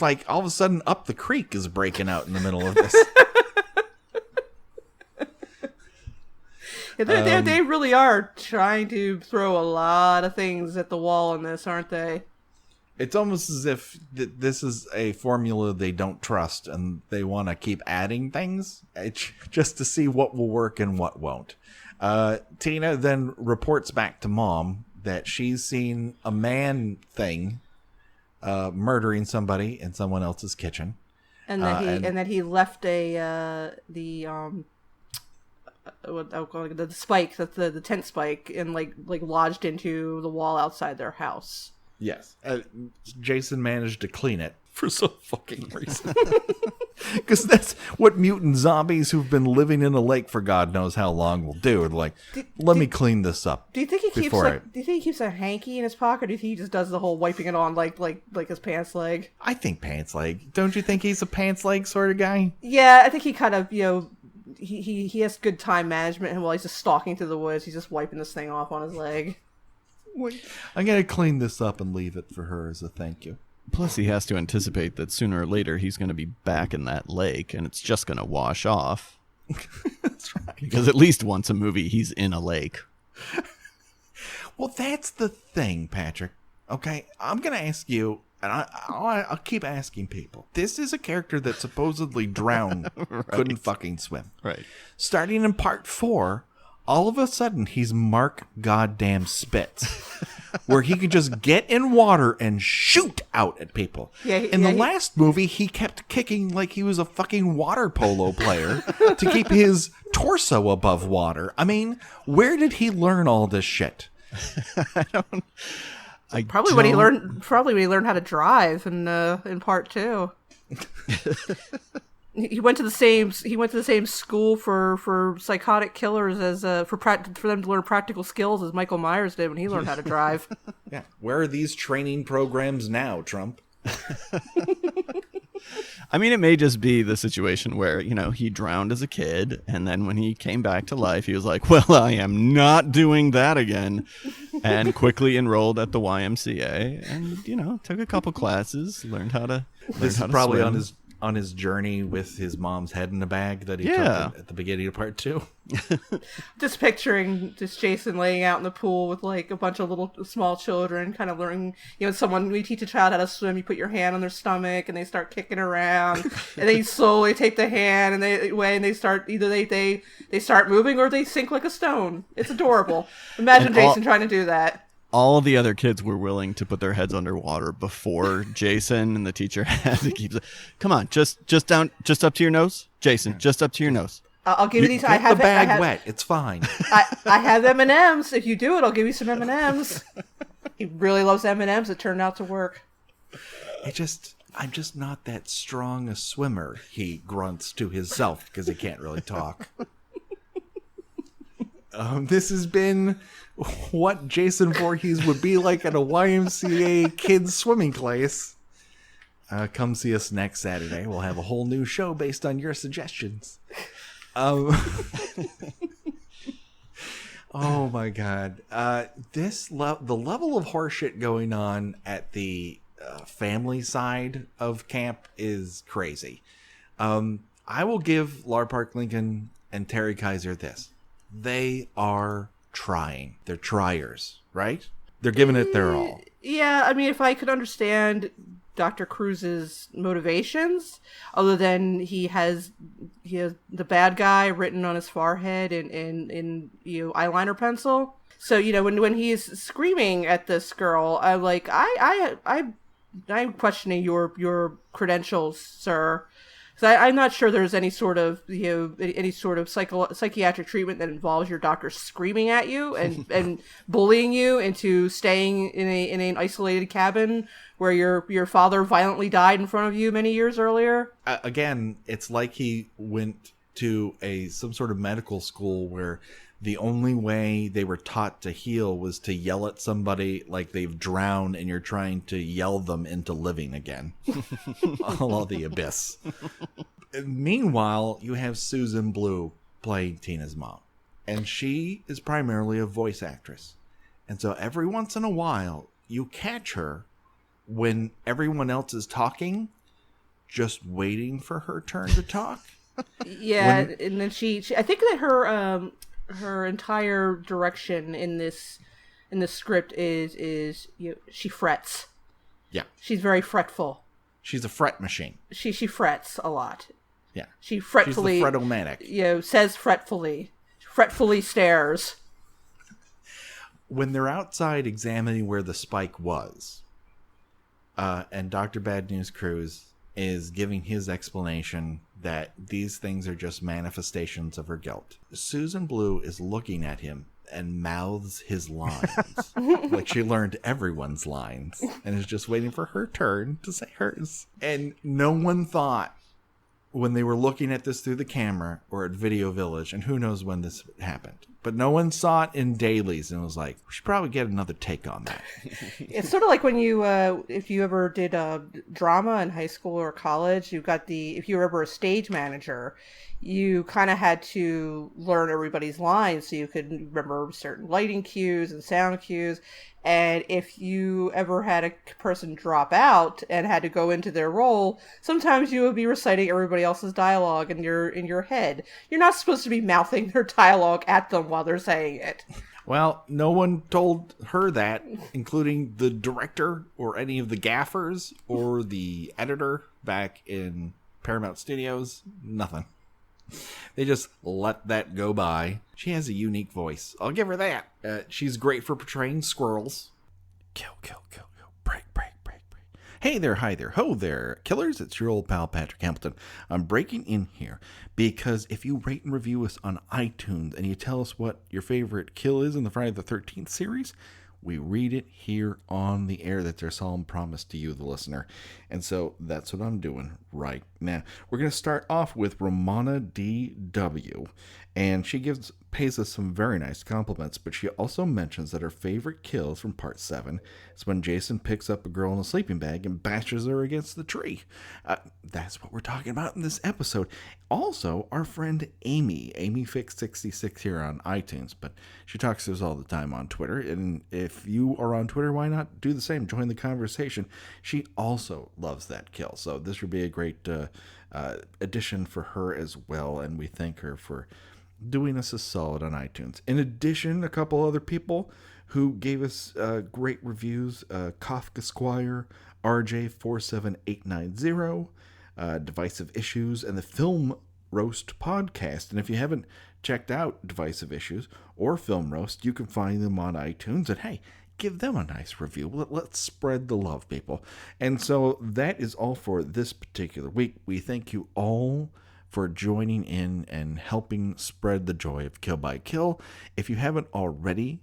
Like all of a sudden Up the Creek is breaking out in the middle of this. Yeah, they really are trying to throw a lot of things at the wall in this, aren't they? It's almost as if this is a formula they don't trust, and they want to keep adding things just to see what will work and what won't. Tina then reports back to Mom that she's seen a man thing murdering somebody in someone else's kitchen, and that he left the spike, that's the tent spike, and like lodged into the wall outside their house. Yes. Jason managed to clean it for some fucking reason. Because that's what mutant zombies who've been living in a lake for God knows how long will do. Like, let me clean this up. Do you think he keeps a hanky in his pocket, or do you think he just does the whole wiping it on like his pants leg? I think pants leg. Don't you think he's a pants leg sort of guy? Yeah, I think he kind of, he has good time management, and while he's just stalking through the woods, he's just wiping this thing off on his leg. I'm going to clean this up and leave it for her as a thank you. Plus, he has to anticipate that sooner or later he's going to be back in that lake, and it's just going to wash off. That's right. Because at least once a movie, he's in a lake. Well, that's the thing, Patrick. Okay, I'm going to ask you, and I'll keep asking people. This is a character that supposedly drowned, right. Couldn't fucking swim. Right. Starting in part 4, all of a sudden he's Mark goddamn Spitz, where he could just get in water and shoot out at people. Yeah, in the last movie, he kept kicking like he was a fucking water polo player to keep his torso above water. I mean, where did he learn all this shit? Probably when he learned how to drive in part 2. He went to the same school for psychotic killers as for them to learn practical skills as Michael Myers did when he learned how to drive. Yeah, where are these training programs now, Trump? I mean, it may just be the situation where, he drowned as a kid, and then when he came back to life, he was like, well, I am not doing that again, and quickly enrolled at the YMCA, and, took a couple classes, learned how to This is probably swim. on his on his journey with his mom's head in a bag that he took at the beginning of part 2. Just picturing just Jason laying out in the pool with like a bunch of little small children kind of learning, when we teach a child how to swim, you put your hand on their stomach and they start kicking around and then you slowly take the hand and they start, either they start moving or they sink like a stone. It's adorable. Imagine Jason trying to do that. All the other kids were willing to put their heads underwater before Jason, and the teacher had to keep. Come on, just up to your nose, Jason. Just up to your nose. I'll give you these. Get the bag wet. It's fine. I have M&Ms. If you do it, I'll give you some M&Ms. He really loves M&Ms. It turned out to work. I'm just not that strong a swimmer. He grunts to himself because he can't really talk. This has been what Jason Voorhees would be like at a YMCA kids swimming class. Come see us next Saturday. We'll have a whole new show based on your suggestions. Oh my God. The level of horseshit going on at the family side of camp is crazy. I will give Lar Park Lincoln and Terry Kaiser this. They are trying. They're triers, right? They're giving it their all. Yeah, I mean, if I could understand Dr. Cruz's motivations, other than he has the bad guy written on his forehead in eyeliner pencil. So when he's screaming at this girl, I'm like, I'm questioning your credentials, sir. So I'm not sure there's any sort of psychiatric treatment that involves your doctor screaming at you and bullying you into staying in an isolated cabin where your father violently died in front of you many years earlier. Again, it's like he went to some sort of medical school where the only way they were taught to heal was to yell at somebody like they've drowned and you're trying to yell them into living again. All of the abyss. Meanwhile, you have Susan Blue playing Tina's mom. And she is primarily a voice actress. And so every once in a while, you catch her when everyone else is talking, just waiting for her turn to talk. Yeah, and then she I think that her entire direction in this script is she frets. Yeah. She's very fretful. She's a fret machine. She frets a lot. Yeah. She fretfully. She's the fretomatic. Says fretfully. Fretfully stares. When they're outside examining where the spike was, and Dr. Bad News Cruz is giving his explanation that these things are just manifestations of her guilt, Susan Blue is looking at him and mouths his lines like she learned everyone's lines and is just waiting for her turn to say hers. And no one thought when they were looking at this through the camera or at Video Village, and who knows when this happened, but no one saw it in dailies and was like, we should probably get another take on that. It's sort of like when you, if you ever did drama in high school or college, if you were ever a stage manager, you kind of had to learn everybody's lines so you could remember certain lighting cues and sound cues. And if you ever had a person drop out and had to go into their role, sometimes you would be reciting everybody else's dialogue in your head. You're not supposed to be mouthing their dialogue at them while they're saying it. Well, no one told her that, including the director or any of the gaffers or the editor back in Paramount Studios. Nothing. They just let that go by. She has a unique voice. I'll give her that. She's great for portraying squirrels. Kill. Break. Hey there, hi there, ho there, killers. It's your old pal, Patrick Hamilton. I'm breaking in here because if you rate and review us on iTunes and you tell us what your favorite kill is in the Friday the 13th series, we read it here on the air. That's our solemn promise to you, the listener. And so that's what I'm doing right now. We're going to start off with Romana D.W. And she gives pays us some very nice compliments, but she also mentions that her favorite kills from part 7 is when Jason picks up a girl in a sleeping bag and bashes her against the tree. That's what we're talking about in this episode. Also, our friend Amy Fix66 here on iTunes, but she talks to us all the time on Twitter, and if you are on Twitter, why not do the same? Join the conversation. She also loves that kill, so this would be a great addition for her as well, and we thank her for doing us a solid on iTunes. In addition, a couple other people who gave us great reviews, Kafka Squire, RJ47890, Divisive Issues, and the Film Roast podcast. And if you haven't checked out Divisive Issues or Film Roast, you can find them on iTunes, and hey, give them a nice review. Let's spread the love, people. And so that is all for this particular week. We thank you all for joining in and helping spread the joy of Kill by Kill. If you haven't already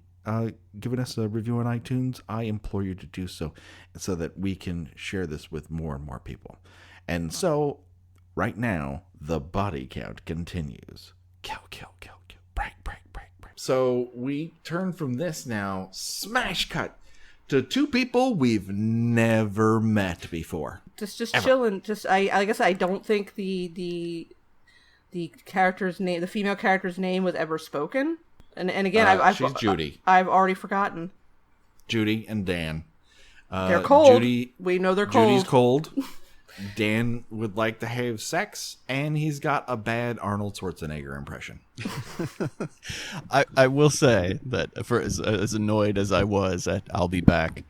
given us a review on iTunes, I implore you to do so that we can share this with more and more people. And so, right now, the body count continues. Kill, kill, kill, kill. Break, break, break, break. So, we turn from this now, smash cut, to two people we've never met before. Just chilling. I guess I don't think the character's name, the female character's name, was ever spoken. And again, she's Judy. I've already forgotten. Judy and Dan. They're cold. Judy, we know they're cold. Judy's cold. Dan would like to have sex, and he's got a bad Arnold Schwarzenegger impression. I will say that for as annoyed as I was at I'll Be Back,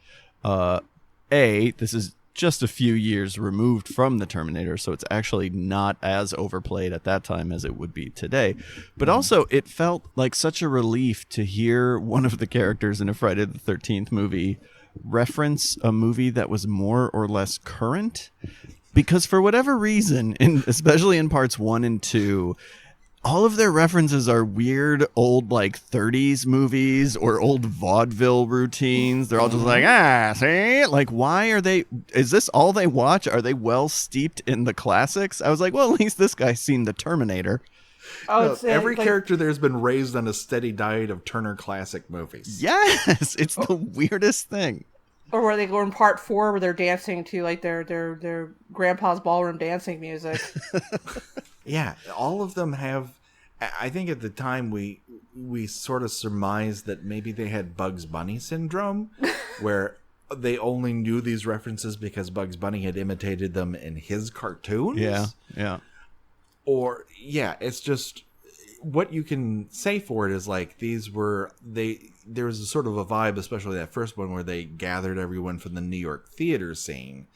this is just a few years removed from the Terminator, so it's actually not as overplayed at that time as it would be today. But also, it felt like such a relief to hear one of the characters in a Friday the 13th movie reference a movie that was more or less current, because for whatever reason, especially in parts 1 and 2, all of their references are weird old 30s movies or old vaudeville routines. They're all just see, why are they, is this all they watch? Are they well steeped in the classics? I was like, well, at least this guy's seen the Terminator. Every character there's been raised on a steady diet of Turner Classic movies. Yes, it's the weirdest thing. Or where they go in part 4 where they're dancing to their grandpa's ballroom dancing music. Yeah, all of them have. I think at the time we sort of surmised that maybe they had Bugs Bunny syndrome, where they only knew these references because Bugs Bunny had imitated them in his cartoons. Yeah. Or, it's just, what you can say for it is there was a sort of a vibe, especially that first one, where they gathered everyone from the New York theater scene.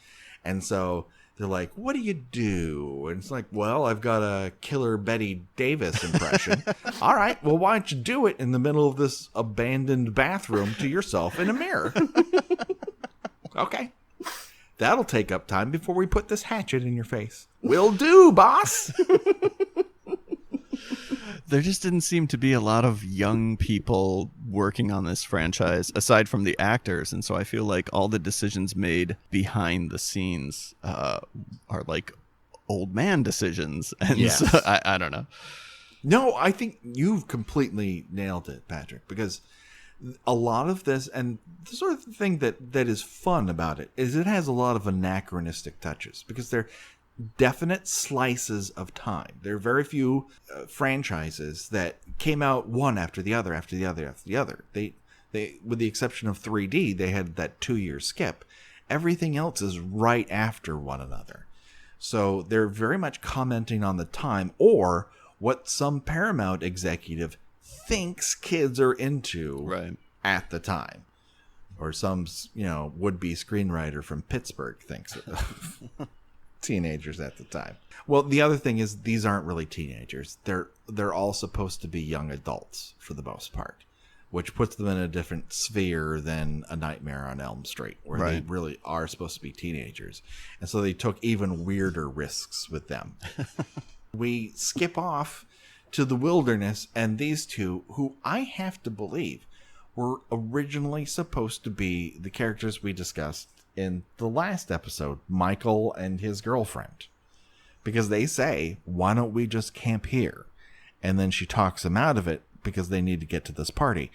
And so they're like, what do you do? And it's like, well, I've got a killer Betty Davis impression. All right, well, why don't you do it in the middle of this abandoned bathroom to yourself in a mirror? Okay. That'll take up time before we put this hatchet in your face. Will do, boss. There just didn't seem to be a lot of young people working on this franchise, aside from the actors. And so I feel like all the decisions made behind the scenes are old man decisions. And yes. So, I don't know. No, I think you've completely nailed it, Patrick, because a lot of this, and the sort of thing that is fun about it, is it has a lot of anachronistic touches, because they're definite slices of time. There are very few franchises that came out one after the other, after the other, after the other. They, with the exception of 3D, they had that 2-year skip. Everything else is right after one another. So they're very much commenting on the time, or what some Paramount executive thinks kids are into at the time, or some would-be screenwriter from Pittsburgh thinks of teenagers at the time. Well, the other thing is these aren't really teenagers. They're all supposed to be young adults for the most part, which puts them in a different sphere than A Nightmare on Elm Street, where they really are supposed to be teenagers, and so they took even weirder risks with them. We skip off to the wilderness, and these two, who I have to believe were originally supposed to be the characters we discussed in the last episode, Michael and his girlfriend, because they say, why don't we just camp here? And then she talks him out of it because they need to get to this party.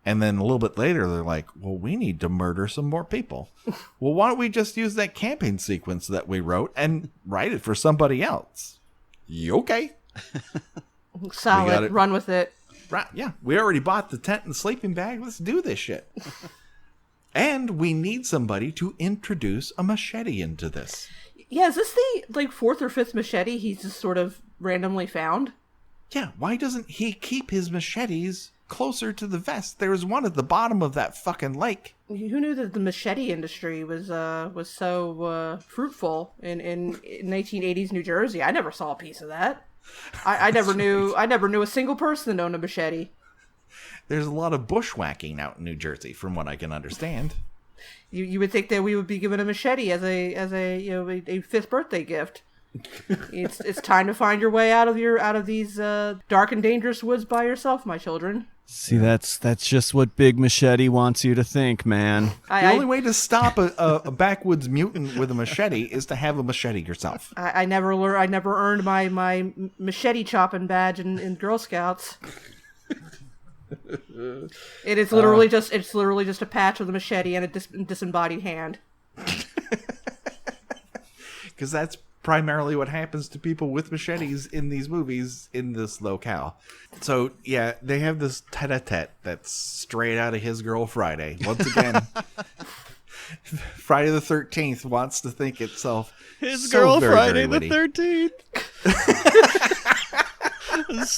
And then a little bit later, they're like, well, we need to murder some more people. Well, why don't we just use that camping sequence that we wrote and write it for somebody else? You okay? Solid. Run with it. Right, yeah. We already bought the tent and sleeping bag. Let's do this shit. And we need somebody to introduce a machete into this. Yeah, is this the fourth or fifth machete he's just sort of randomly found? Yeah, why doesn't he keep his machetes closer to the vest? There's one at the bottom of that fucking lake. Who knew that the machete industry was so fruitful in 1980s New Jersey? I never saw a piece of that. I never knew a single person that owned a machete. There's a lot of bushwhacking out in New Jersey, from what I can understand. You would think that we would be given a machete as a fifth birthday gift. It's time to find your way out of these dark and dangerous woods by yourself, my children. See, that's just what Big Machete wants you to think, man. The only way to stop a backwoods mutant with a machete is to have a machete yourself. I never earned my machete chopping badge in Girl Scouts. It's literally just a patch with a machete and a disembodied hand. Because that's primarily what happens to people with machetes in these movies in this locale. So, yeah, they have this tete-a-tete that's straight out of His Girl Friday. Once again, Friday the 13th wants to think itself His so Girl very, Friday very the 13th.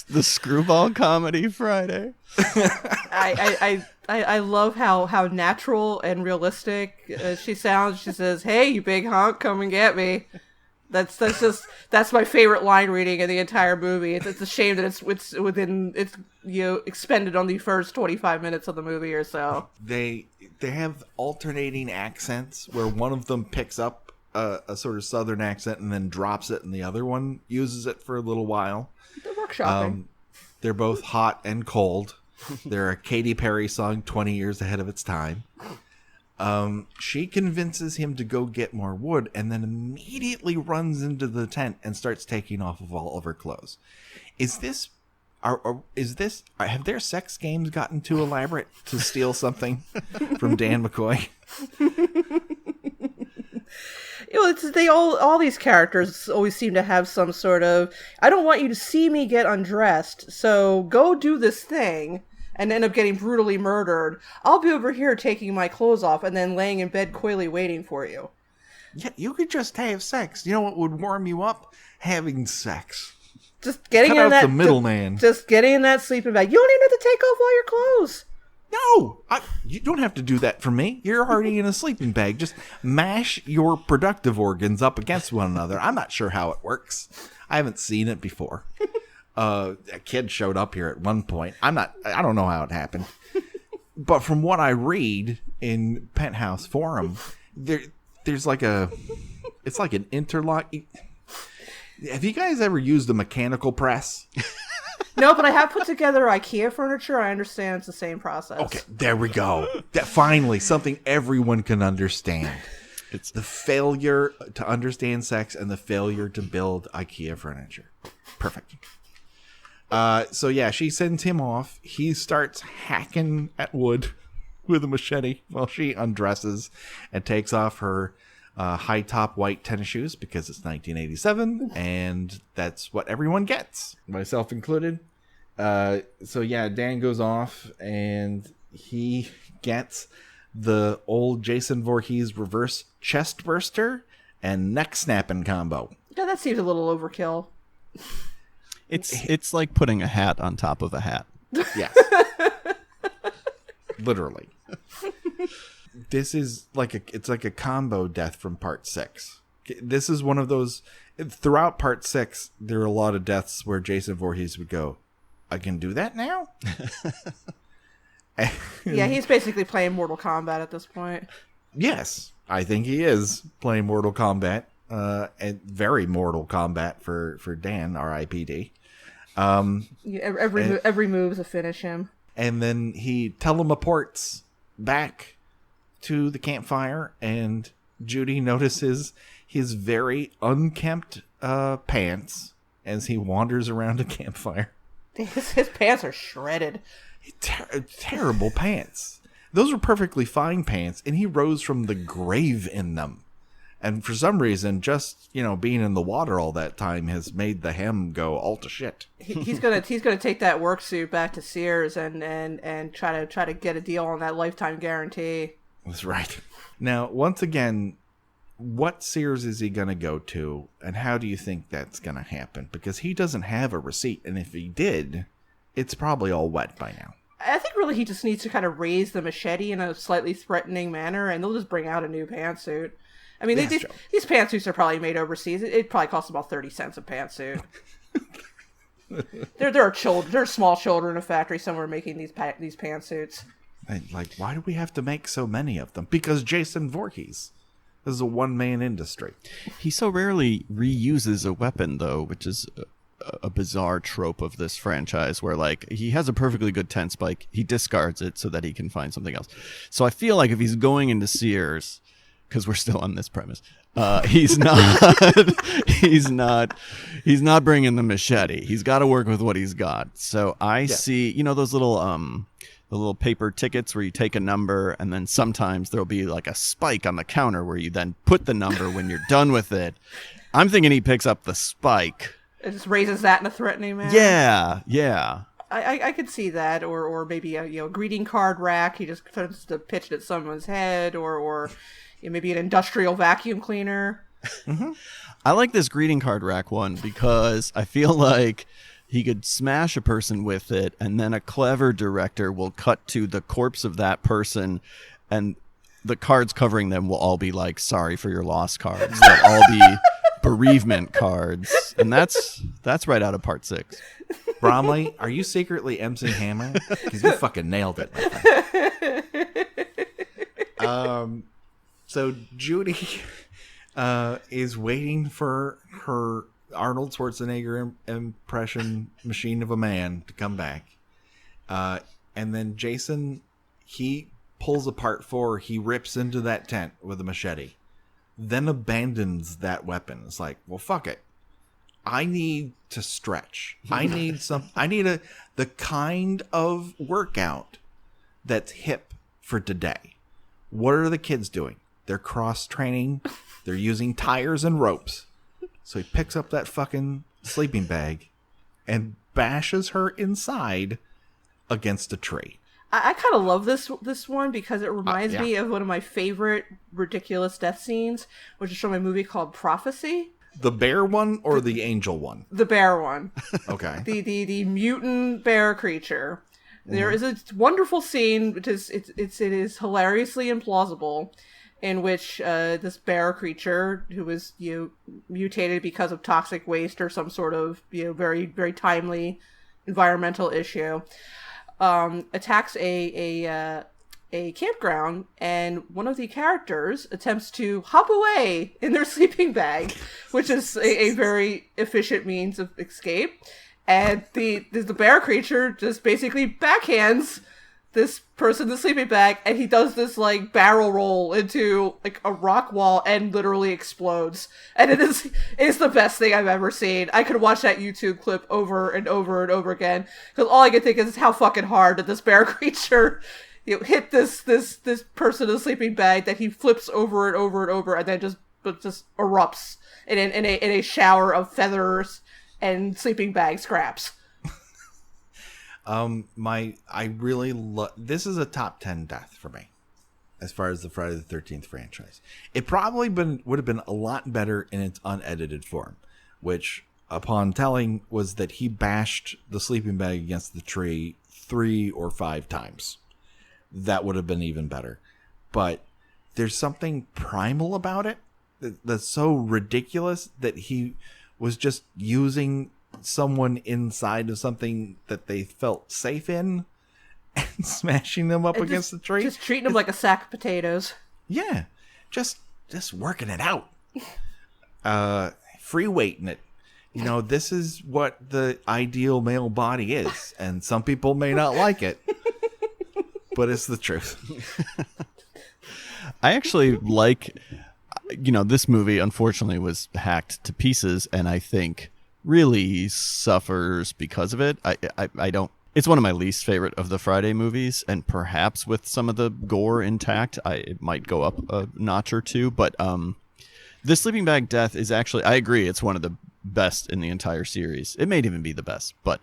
The screwball comedy Friday. I love how natural and realistic she sounds. She says, "Hey, you big hunk, come and get me." That's my favorite line reading in the entire movie. It's a shame that it's expended on the first 25 minutes of the movie or so. They have alternating accents where one of them picks up a sort of southern accent and then drops it, and the other one uses it for a little while. They're workshopping. They're both hot and cold. They're a Katy Perry song 20 years ahead of its time. She convinces him to go get more wood and then immediately runs into the tent and starts taking off of all of her clothes. Have their sex games gotten too elaborate to steal something from Dan McCoy? All these characters always seem to have some sort of, I don't want you to see me get undressed, so go do this thing and end up getting brutally murdered. I'll be over here taking my clothes off and then laying in bed coyly waiting for you. Yeah, you could just have sex. You know what would warm you up? Having sex. Just getting Cut in out that the middleman. Just getting in that sleeping bag. You don't even have to take off all your clothes. No, you don't have to do that for me. You're already in a sleeping bag. Just mash your productive organs up against one another. I'm not sure how it works. I haven't seen it before. A kid showed up here at one point. I don't know how it happened. But from what I read in Penthouse Forum, there's like it's like an interlock. Have you guys ever used a mechanical press? No, but I have put together IKEA furniture. I understand it's the same process. Okay, there we go. Finally, something everyone can understand. It's the failure to understand sex and the failure to build IKEA furniture. Perfect. So yeah, she sends him off. He starts hacking at wood with a machete while she undresses and takes off her high-top white tennis shoes because it's 1987, and that's what everyone gets, myself included. So yeah, Dan goes off, and he gets the old Jason Voorhees reverse chest burster and neck snapping combo. Yeah, that seems a little overkill. It's like putting a hat on top of a hat. Yes. Literally. This is it's like a combo death from part 6. This is one of those, throughout part 6, there are a lot of deaths where Jason Voorhees would go, I can do that now? Yeah, he's basically playing Mortal Kombat at this point. Yes, I think he is playing Mortal Kombat, and very Mortal Kombat for Dan, R.I.P.D. Every move is a finish him. And then he teleports back to the campfire, and Judy notices his very unkempt pants as he wanders around a campfire. His pants are shredded. Terrible pants. Those were perfectly fine pants, and he rose from the grave in them. And for some reason, just, being in the water all that time has made the hem go all to shit. He's gonna take that work suit back to Sears and try to get a deal on that lifetime guarantee. That's right. Now, once again, what Sears is he gonna go to, and how do you think that's gonna happen? Because he doesn't have a receipt, and if he did, it's probably all wet by now. I think really he just needs to kind of raise the machete in a slightly threatening manner, and they'll just bring out a new pantsuit. I mean, these pantsuits are probably made overseas. It probably costs about 30 cents a pantsuit. There are small children in a factory somewhere making these pantsuits. Like, why do we have to make so many of them? Because Jason Voorhees. This is a one-man industry. He so rarely reuses a weapon, though, which is a bizarre trope of this franchise where, like, he has a perfectly good tent spike. He discards it so that he can find something else. So I feel like if he's going into Sears, because we're still on this premise, he's not bringing the machete. He's got to work with what he's got. So I see, those the little paper tickets where you take a number and then sometimes there'll be like a spike on the counter where you then put the number when you're done with it. I'm thinking he picks up the spike. It just raises that in a threatening manner. Yeah. I could see that, or maybe a greeting card rack. He just tries to pitch it at someone's head, or maybe an industrial vacuum cleaner. Mm-hmm. I like this greeting card rack one because I feel like he could smash a person with it, and then a clever director will cut to the corpse of that person, and the cards covering them will all be like, sorry for your loss cards. They'll all be bereavement cards. And that's right out of part 6. Bromley, are you secretly MC Hammer? Because you fucking nailed it. So Judy is waiting for her Arnold Schwarzenegger impression machine of a man to come back. And then Jason, he pulls apart 4. He rips into that tent with a machete, then abandons that weapon. It's like, well, fuck it. I need to stretch. I need the kind of workout that's hip for today. What are the kids doing? They're cross training. They're using tires and ropes. So he picks up that fucking sleeping bag and bashes her inside against a tree. I kind of love this one because it reminds me of one of my favorite ridiculous death scenes, which is from a movie called Prophecy. The bear one or the angel one? The bear one. Okay. The mutant bear creature. There is a wonderful scene, which is it is hilariously implausible, in which this bear creature, who was mutated because of toxic waste or some sort of very very timely environmental issue, attacks a campground, and one of the characters attempts to hop away in their sleeping bag, which is a very efficient means of escape. And the bear creature just basically backhands this person in the sleeping bag, and he does this like barrel roll into like a rock wall and literally explodes. And it's the best thing I've ever seen. I could watch that YouTube clip over and over and over again, because all I can think is how fucking hard did this bear creature hit this person in the sleeping bag that he flips over and over and over, and then just erupts in a shower of feathers and sleeping bag scraps. I really love, this is a top 10 death for me as far as the Friday the 13th franchise. It probably would have been a lot better in its unedited form, which upon telling was that he bashed the sleeping bag against the tree 3 or 5 times. That would have been even better. But there's something primal about it that's so ridiculous that he was just using someone inside of something that they felt safe in and smashing them up against the tree. Just treating them like a sack of potatoes. Yeah. Just working it out. Free weighting it. This is what the ideal male body is. And some people may not like it. But it's the truth. I actually like, this movie unfortunately was hacked to pieces, and I think really suffers because of it. I don't. It's one of my least favorite of the Friday movies, and perhaps with some of the gore intact, it might go up a notch or two. But the sleeping bag death is actually, I agree, it's one of the best in the entire series. It may even be the best, but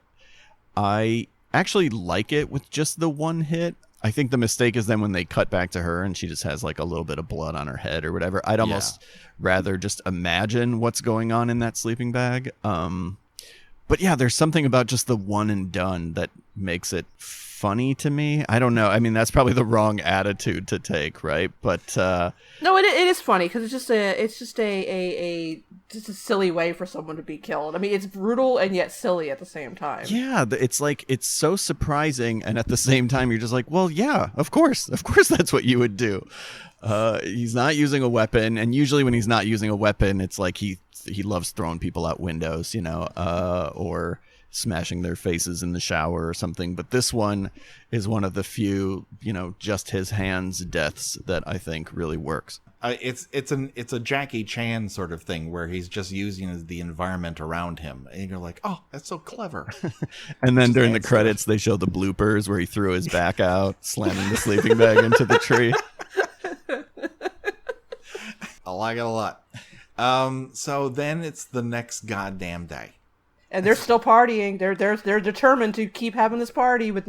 I actually like it with just the one hit. I think the mistake is then when they cut back to her and she just has like a little bit of blood on her head or whatever. I'd almost rather just imagine what's going on in that sleeping bag. But yeah, there's something about just the one and done that makes it funny to me. I don't know. I mean, that's probably the wrong attitude to take, right? But no, it is funny because it's just a silly way for someone to be killed. I mean, it's brutal and yet silly at the same time. Yeah, it's like it's so surprising, and at the same time, you're just like, well, yeah, of course, that's what you would do. He's not using a weapon, and usually when he's not using a weapon, it's like he loves throwing people out windows, or smashing their faces in the shower or something. But this one is one of the few, just his hands deaths that I think really works. It's a Jackie Chan sort of thing where he's just using the environment around him, and you're like, oh, that's so clever. And then during the credits, they show the bloopers where he threw his back out, slamming the sleeping bag into the tree. I like it a lot. So then it's the next goddamn day. And they're still partying. They're determined to keep having this party with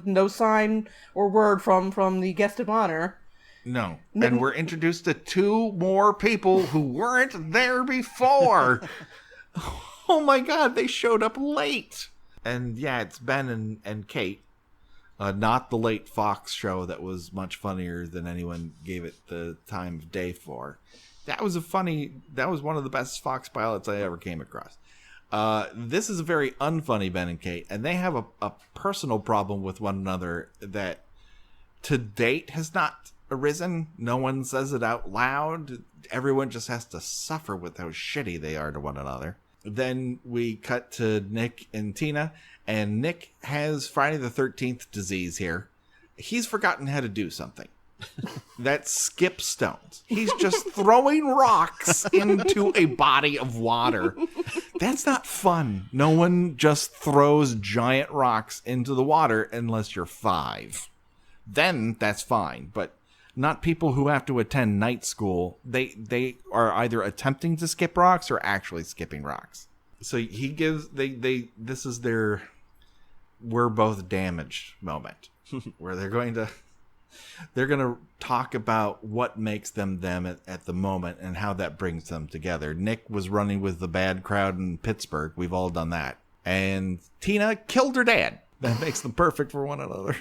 no sign or word from the guest of honor. No. And we're introduced to two more people who weren't there before. Oh my God, they showed up late. And yeah, it's Ben and Kate. Not the late Fox show that was much funnier than anyone gave it the time of day for. That was one of the best Fox pilots I ever came across. This is a very unfunny Ben and Kate, and they have a personal problem with one another that to date has not arisen. No one says it out loud. Everyone just has to suffer with how shitty they are to one another. Then we cut to Nick and Tina, and Nick has Friday the 13th disease here. He's forgotten how to do something. That's skip stones. He's just throwing rocks into a body of water. That's not fun. No one just throws giant rocks into the water unless you're 5. Then that's fine, but not people who have to attend night school. They are either attempting to skip rocks or actually skipping rocks. So he gives this is their we're both damaged moment where they're going to talk about what makes them at the moment and how that brings them together. Nick was running with the bad crowd in Pittsburgh. We've all done that. And Tina killed her dad. That makes them perfect for one another.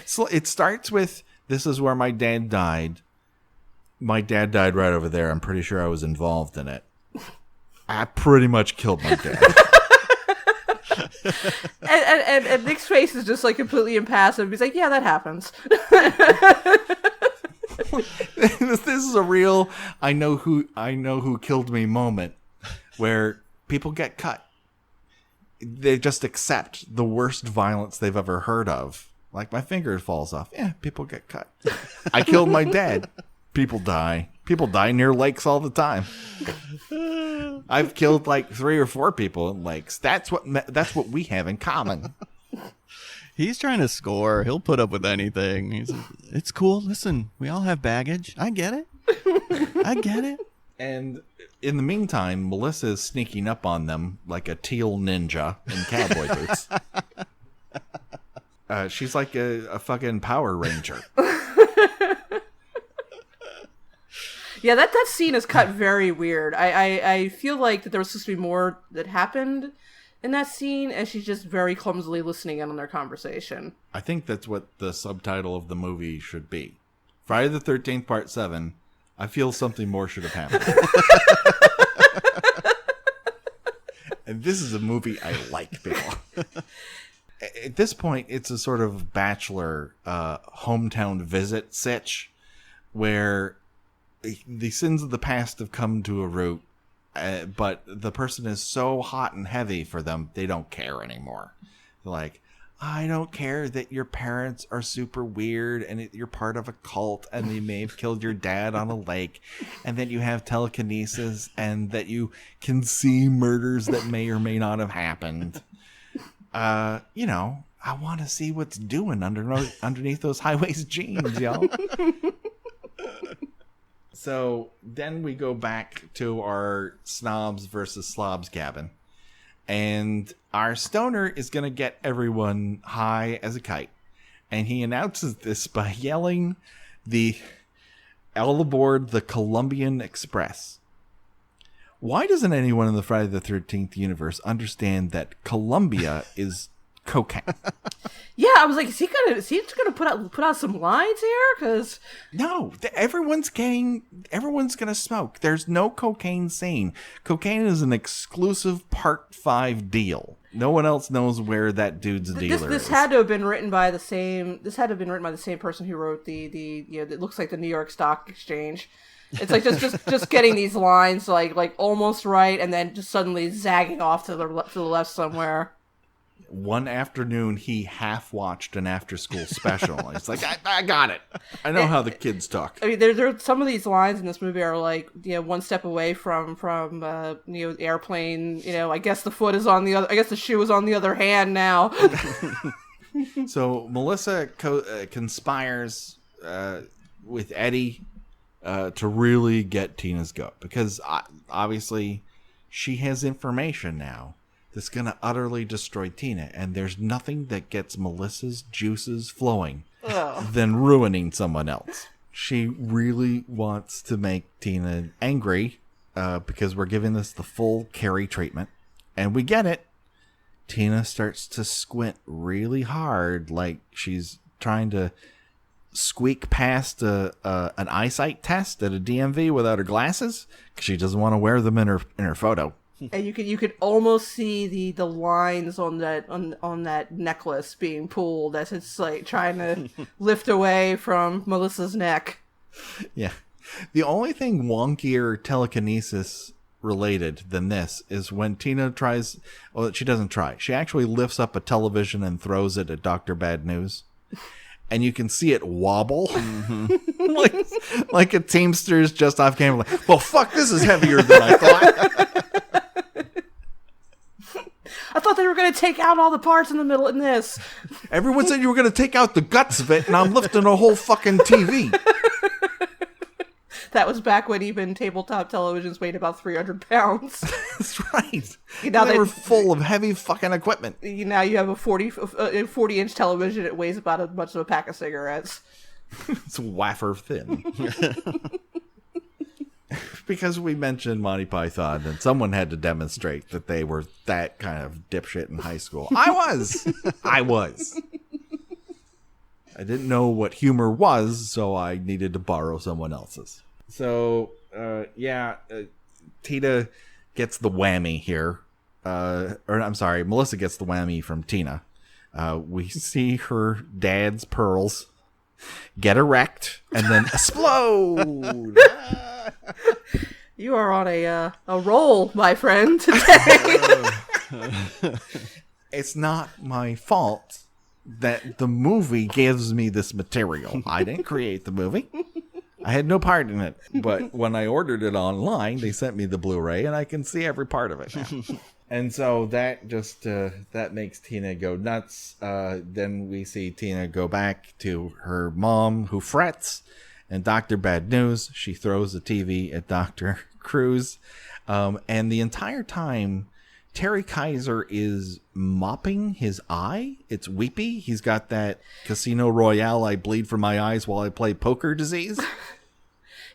So it starts with, this is where my dad died. My dad died right over there. I'm pretty sure I was involved in it. I pretty much killed my dad. and Nick's face is just like completely impassive. He's like, yeah, that happens. This is a real I know who killed me moment where people get cut. They just accept the worst violence they've ever heard of. Like my finger falls off. Yeah, people get cut. I killed my dad. People die. People die near lakes all the time. I've killed like 3 or 4 people in lakes. That's what we have in common. He's trying to score. He'll put up with anything. It's cool. Listen, we all have baggage. I get it. I get it. And in the meantime, Melissa is sneaking up on them like a teal ninja in cowboy boots. She's like a fucking Power Ranger. Yeah, that scene is cut very weird. I feel like that there was supposed to be more that happened in that scene, and she's just very clumsily listening in on their conversation. I think that's what the subtitle of the movie should be. Friday the 13th, Part 7. I feel something more should have happened. And this is a movie I like, people. At this point, it's a sort of bachelor hometown visit sitch where the sins of the past have come to a root, but the person is so hot and heavy for them, they don't care anymore. They're like, I don't care that your parents are super weird and you're part of a cult and they may have killed your dad on a lake and that you have telekinesis and that you can see murders that may or may not have happened. You know, I want to see what's doing underneath those high-waist jeans, y'all. So then we go back to our snobs versus slobs cabin. And our stoner is going to get everyone high as a kite. And he announces this by yelling all aboard the Columbian Express. Why doesn't anyone in the Friday the 13th universe understand that Columbia is cocaine? Yeah, I was like, is he gonna put out some lines here? Because no, everyone's gonna smoke. There's no cocaine scene. Cocaine is an exclusive Part 5 deal. No one else knows where that dude's dealer this is. had to have been written by the same. This had to have been written by the same person who wrote the it looks like the New York Stock Exchange. It's like just getting these lines like almost right, and then just suddenly zagging off to the left somewhere. One afternoon, he half-watched an after-school special. He's like, I got it. I know how the kids talk. I mean, there some of these lines in this movie are like, one step away from airplane. I guess the foot is on the other. I guess the shoe is on the other hand now. So Melissa conspires with Eddie to really get Tina's goat because obviously she has information now that's going to utterly destroy Tina. And there's nothing that gets Melissa's juices flowing than ruining someone else. She really wants to make Tina angry because we're giving this the full Carrie treatment. And we get it. Tina starts to squint really hard like she's trying to squeak past an eyesight test at a DMV without her glasses because she doesn't want to wear them in her photo. And you could almost see the lines on that necklace being pulled as it's like trying to lift away from Melissa's neck. Yeah. The only thing wonkier telekinesis related than this is when Tina tries. Well, she doesn't try. She actually lifts up a television and throws it at Dr. Bad News. And you can see it wobble. Mm-hmm. like a Teamster's just off camera. Like, well, fuck, this is heavier than I thought. I thought they were going to take out all the parts in the middle in this. Everyone said you were going to take out the guts of it, and I'm lifting a whole fucking TV. That was back when even tabletop televisions weighed about 300 pounds. That's right. Now they were full of heavy fucking equipment. Now you have a 40-inch television. It weighs about as much as a pack of cigarettes. It's wafer thin. Because we mentioned Monty Python, and someone had to demonstrate that they were that kind of dipshit in high school. I was. I didn't know what humor was, so I needed to borrow someone else's. So, Tina gets the whammy here. Melissa gets the whammy from Tina. We see her dad's pearls get erect and then explode. You are on a roll, my friend, today. It's not my fault that the movie gives me this material. I didn't create the movie. I had no part in it. But when I ordered it online, they sent me the Blu-ray, and I can see every part of it now. And so that just that makes Tina go nuts. Then we see Tina go back to her mom, who frets, and Dr. Bad News. She throws the TV at Dr. Cruz. And the entire time, Terry Kaiser is mopping his eye. It's weepy. He's got that Casino Royale, I bleed from my eyes while I play poker disease.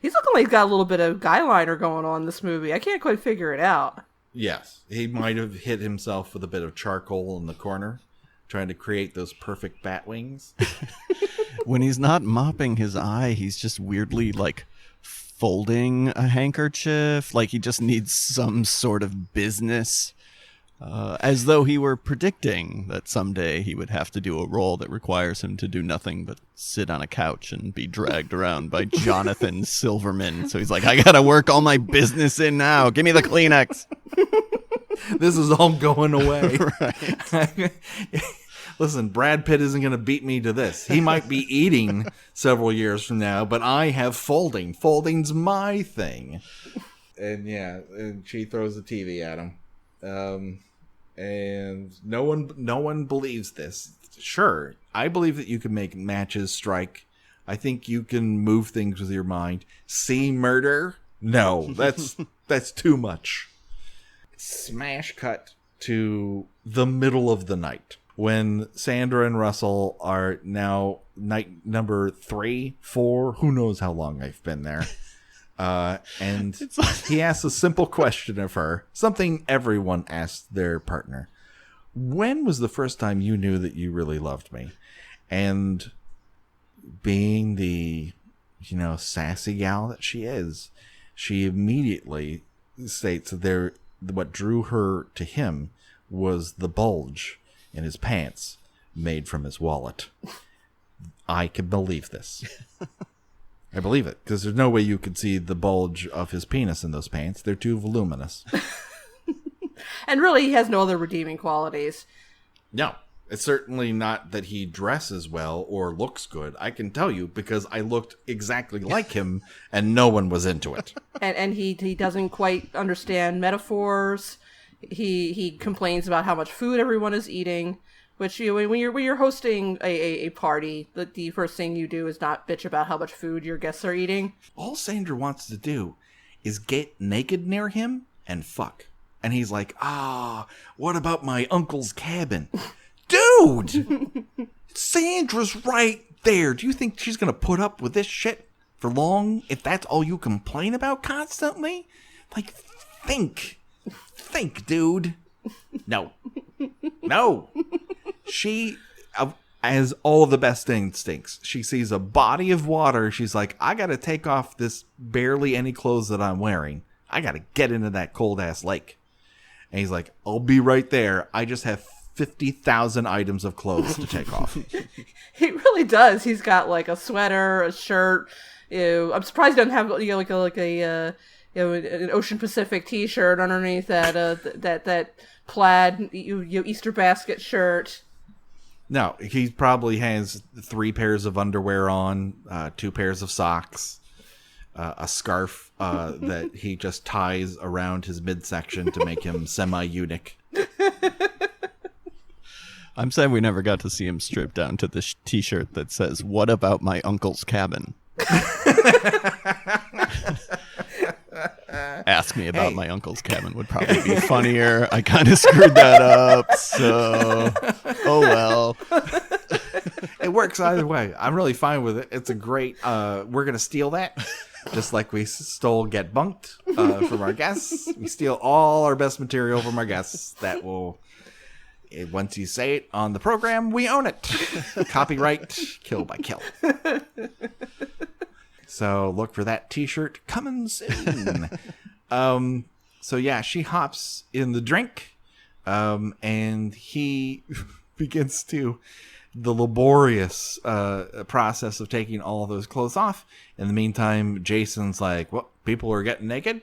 He's looking like he's got a little bit of guy liner going on in this movie. I can't quite figure it out. Yes, he might have hit himself with a bit of charcoal in the corner, trying to create those perfect bat wings. When he's not mopping his eye, he's just weirdly like folding a handkerchief. Like he just needs some sort of business. As though he were predicting that someday he would have to do a role that requires him to do nothing but sit on a couch and be dragged around by Jonathan Silverman. So he's like, I gotta work all my business in now. Give me the Kleenex. This is all going away. Right. Listen, Brad Pitt isn't going to beat me to this. He might be eating several years from now, but I have folding. Folding's my thing. And yeah, and she throws the TV at him. And no one believes this. Sure, I believe that you can make matches strike. I think you can move things with your mind. See murder? No, that's too much. Smash cut to the middle of the night when Sandra and Russell are now night number 3, 4, who knows how long I've been there. And he asks a simple question of her, something everyone asks their partner. When was the first time you knew that you really loved me? And being the, sassy gal that she is, she immediately states that what drew her to him was the bulge in his pants made from his wallet. I can believe this. I believe it, because there's no way you could see the bulge of his penis in those pants. They're too voluminous. And really, he has no other redeeming qualities. No, it's certainly not that he dresses well or looks good. I can tell you because I looked exactly like him, and no one was into it. And he doesn't quite understand metaphors. He complains about how much food everyone is eating. Which when you're hosting a party, the first thing you do is not bitch about how much food your guests are eating. All Sandra wants to do is get naked near him and fuck. And he's like, what about my uncle's cabin? Dude! Sandra's right there. Do you think she's going to put up with this shit for long if that's all you complain about constantly? Like, think, dude. No. She has all the best instincts. She sees a body of water. She's like, I got to take off this barely any clothes that I'm wearing. I got to get into that cold ass lake. And he's like, I'll be right there. I just have 50,000 items of clothes to take off. He really does. He's got like a sweater, a shirt. I'm surprised he doesn't have an Ocean Pacific T-shirt underneath that plaid Easter basket shirt. No, he probably has 3 pairs of underwear on, 2 pairs of socks, a scarf that he just ties around his midsection to make him semi-eunuch. I'm sad we never got to see him strip down to the T-shirt that says, "What about my uncle's cabin?" Ask me about my uncle's cabin would probably be funnier. I kind of screwed that up, so oh well. It works either way. I'm really fine with it. It's a great, we're going to steal that. Just like we stole Get Bunked from our guests. We steal all our best material from our guests. That will, once you say it on the program, we own it. Copyright, kill by kill. So look for that T-shirt coming soon. So yeah, she hops in the drink, and he begins the laborious process of taking all those clothes off. In the meantime, Jason's like, "What? People are getting naked?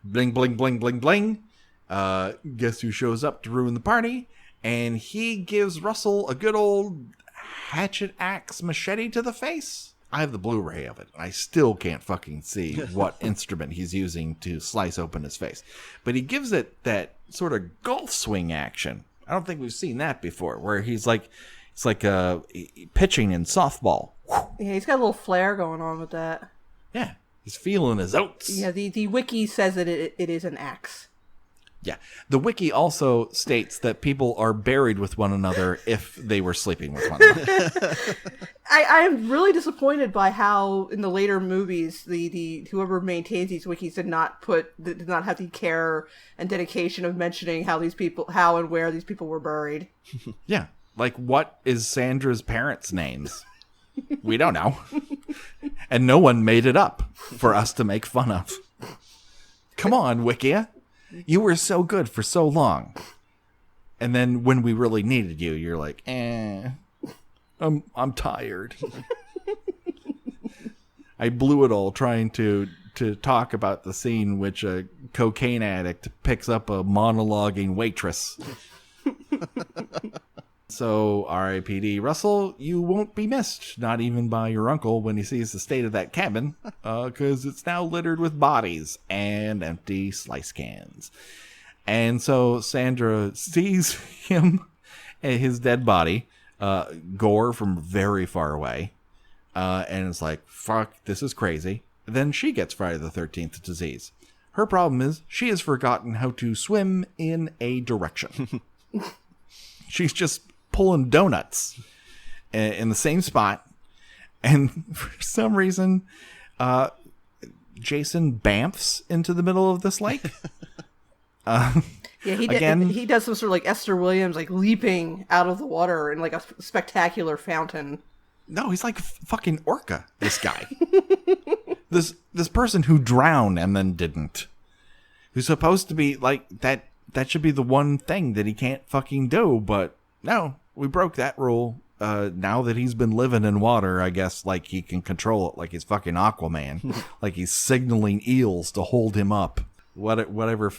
Bling, bling, bling, bling, bling." Guess who shows up to ruin the party? And he gives Russell a good old hatchet axe machete to the face. I have the Blu-ray of it, and I still can't fucking see what instrument he's using to slice open his face. But he gives it that sort of golf swing action. I don't think we've seen that before, where he's like, it's like pitching in softball. Yeah, he's got a little flair going on with that. Yeah, he's feeling his oats. Yeah, the wiki says that it is an axe. Yeah, the wiki also states that people are buried with one another if they were sleeping with one another. I'm really disappointed by how in the later movies the whoever maintains these wikis did not have the care and dedication of mentioning how and where these people were buried. Yeah, like what is Sandra's parents' names? We don't know, and no one made it up for us to make fun of. Come on, Wikia. You were so good for so long. And then when we really needed you, you're like, I'm tired. I blew it all trying to talk about the scene which a cocaine addict picks up a monologuing waitress. So, R.I.P.D. Russell, you won't be missed, not even by your uncle when he sees the state of that cabin, because it's now littered with bodies and empty slice cans. And so Sandra sees him, his dead body, gore from very far away, and it's like, fuck, this is crazy. Then she gets Friday the 13th disease. Her problem is she has forgotten how to swim in a direction. She's just pulling donuts in the same spot. And for some reason, Jason bamfs into the middle of this lake. Yeah, he does some sort of like Esther Williams, like leaping out of the water in like a spectacular fountain. No, he's like fucking Orca, this guy. This person who drowned and then didn't. Who's supposed to be like that should be the one thing that he can't fucking do, but no, we broke that rule. Now that he's been living in water, I guess like he can control it like he's fucking Aquaman. Like he's signaling eels to hold him up. Whatever,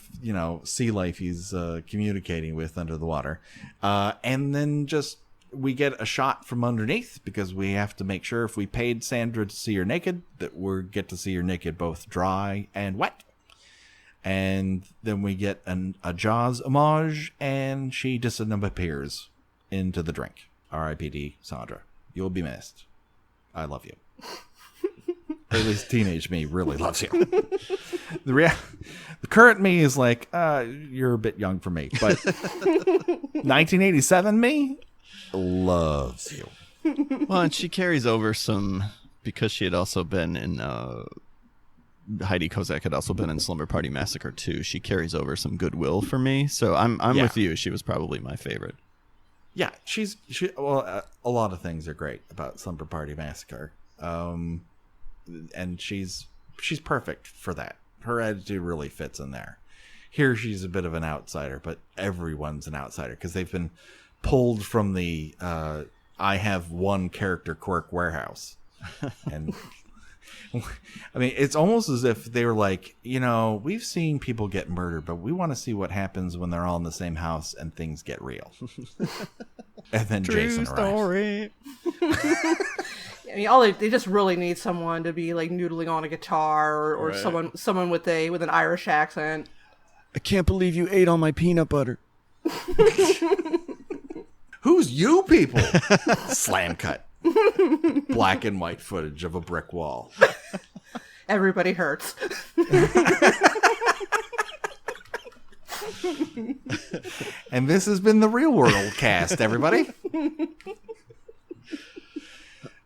sea life he's communicating with under the water. And then just we get a shot from underneath because we have to make sure if we paid Sandra to see her naked, that we get to see her naked both dry and wet. And then we get a Jaws homage, and she disappears into the drink. R.I.P.D. Sandra. You'll be missed. I love you. At least teenage me really loves you. The current me is like, you're a bit young for me. But 1987 me loves you. Well, and she carries over some, because she had also been in, Heidi Kozak had also been in Slumber Party Massacre 2. She carries over some goodwill for me. So I'm with you. She was probably my favorite. Yeah, a lot of things are great about Slumber Party Massacre. And she's perfect for that. Her attitude really fits in there. Here she's a bit of an outsider, but everyone's an outsider because they've been pulled from the I have one character quirk warehouse. And I mean, it's almost as if they were like, we've seen people get murdered, but we want to see what happens when they're all in the same house and things get real. And then True Jason story. I mean, they just really need someone to be like noodling on a guitar, or right. someone with an Irish accent. I can't believe you ate all my peanut butter. Who's you people? Slam cut. Black and white footage of a brick wall. Everybody hurts. And this has been the Real World cast, everybody.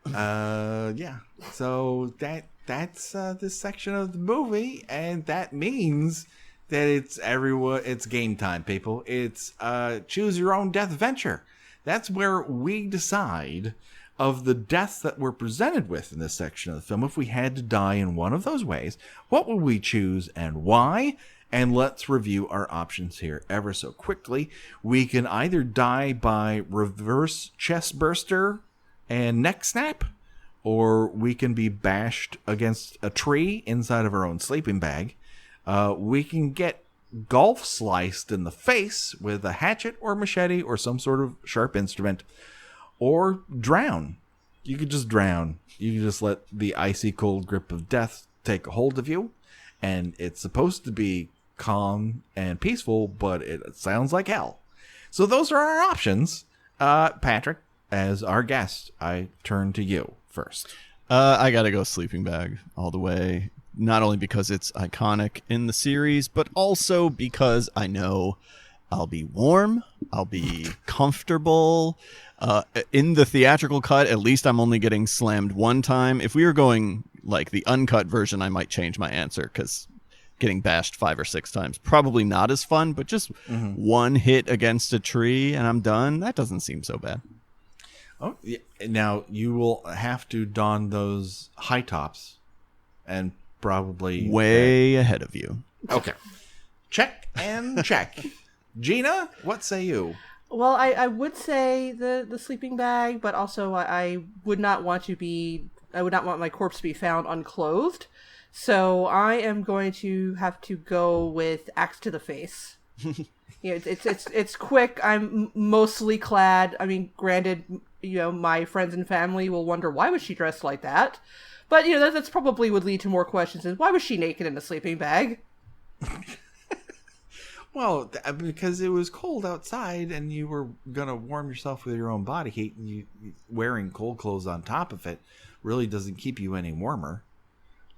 Yeah. So that's this section of the movie, and that means that it's game time, people. It's Choose Your Own Deathventure. That's where we decide of the deaths that we're presented with in this section of the film. If we had to die in one of those ways, what would we choose and why? And let's review our options here ever so quickly. We can either die by reverse chest burster and neck snap, or we can be bashed against a tree inside of our own sleeping bag. We can get golf sliced in the face with a hatchet or machete or some sort of sharp instrument, or drown. You could just drown. You can just let the icy cold grip of death take a hold of you, and it's supposed to be calm and peaceful, but it sounds like hell. So those are our options. Patrick, as our guest, I turn to you first. I gotta go sleeping bag all the way. Not only because it's iconic in the series, but also because I know I'll be warm, I'll be comfortable. In the theatrical cut, at least I'm only getting slammed one time. If we were going like the uncut version, I might change my answer, because getting bashed 5 or 6 times, probably not as fun, but just one hit against a tree and I'm done. That doesn't seem so bad. Oh, yeah. Now you will have to don those high tops and probably way ahead of you. Okay. Check and check. Gina, what say you? Well, I would say the sleeping bag, but also I would not want my corpse to be found unclothed. So I am going to have to go with axe to the face. It's quick. I'm mostly clad. I mean, granted, my friends and family will wonder why was she dressed like that, but that's probably would lead to more questions. Is why was she naked in a sleeping bag? Well, because it was cold outside, and you were gonna warm yourself with your own body heat, and you wearing cold clothes on top of it really doesn't keep you any warmer.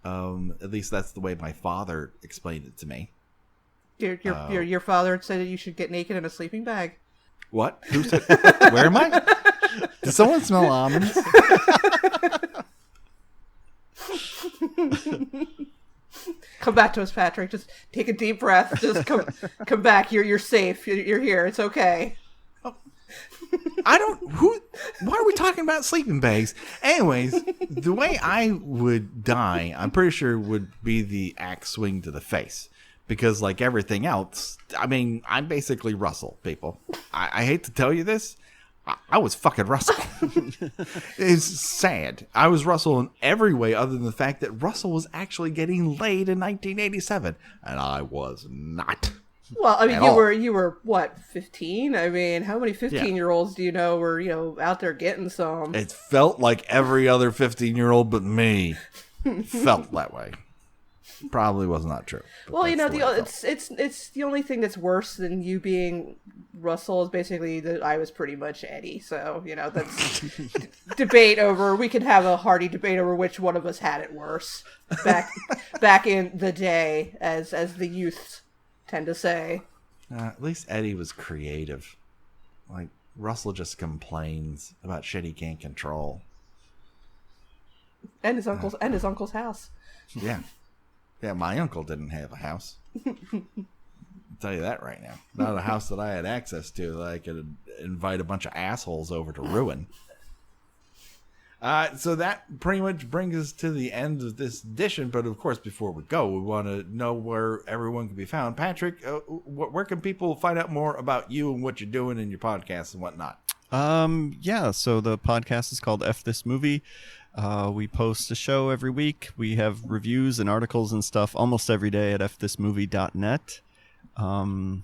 At least that's the way my father explained it to me. Your father said that you should get naked in a sleeping bag. What? Who said? Where am I? Did someone smell almonds? Come back to us, Patrick. Just take a deep breath. Just come back. You're safe. You're here. It's okay. Why are we talking about sleeping bags? Anyways, the way I would die, I'm pretty sure would be the axe swing to the face. Because like everything else, I mean, I'm basically Russell, people. I hate to tell you this. I was fucking Russell. It's sad. I was Russell in every way other than the fact that Russell was actually getting laid in 1987. And I was not. Well, I mean, you were what, 15? I mean, how many 15-year-olds do you know were, out there getting some? It felt like every other 15-year-old but me felt that way. Probably was not true. Well, it's the only thing that's worse than you being Russell is basically that I was pretty much Eddie. So, that's we could have a hearty debate over which one of us had it worse back in the day, as the youth tend to say. At least Eddie was creative. Like, Russell just complains about shit he can't control. And his uncle's house. Yeah. Yeah, my uncle didn't have a house. I'll tell you that right now. Not a house that I had access to that I could invite a bunch of assholes over to ruin. So that pretty much brings us to the end of this edition. But of course, before we go, we want to know where everyone can be found. Patrick, where can people find out more about you and what you're doing in your podcast and whatnot? So the podcast is called F This Movie. We post a show every week. We have reviews and articles and stuff almost every day at fthismovie.net. And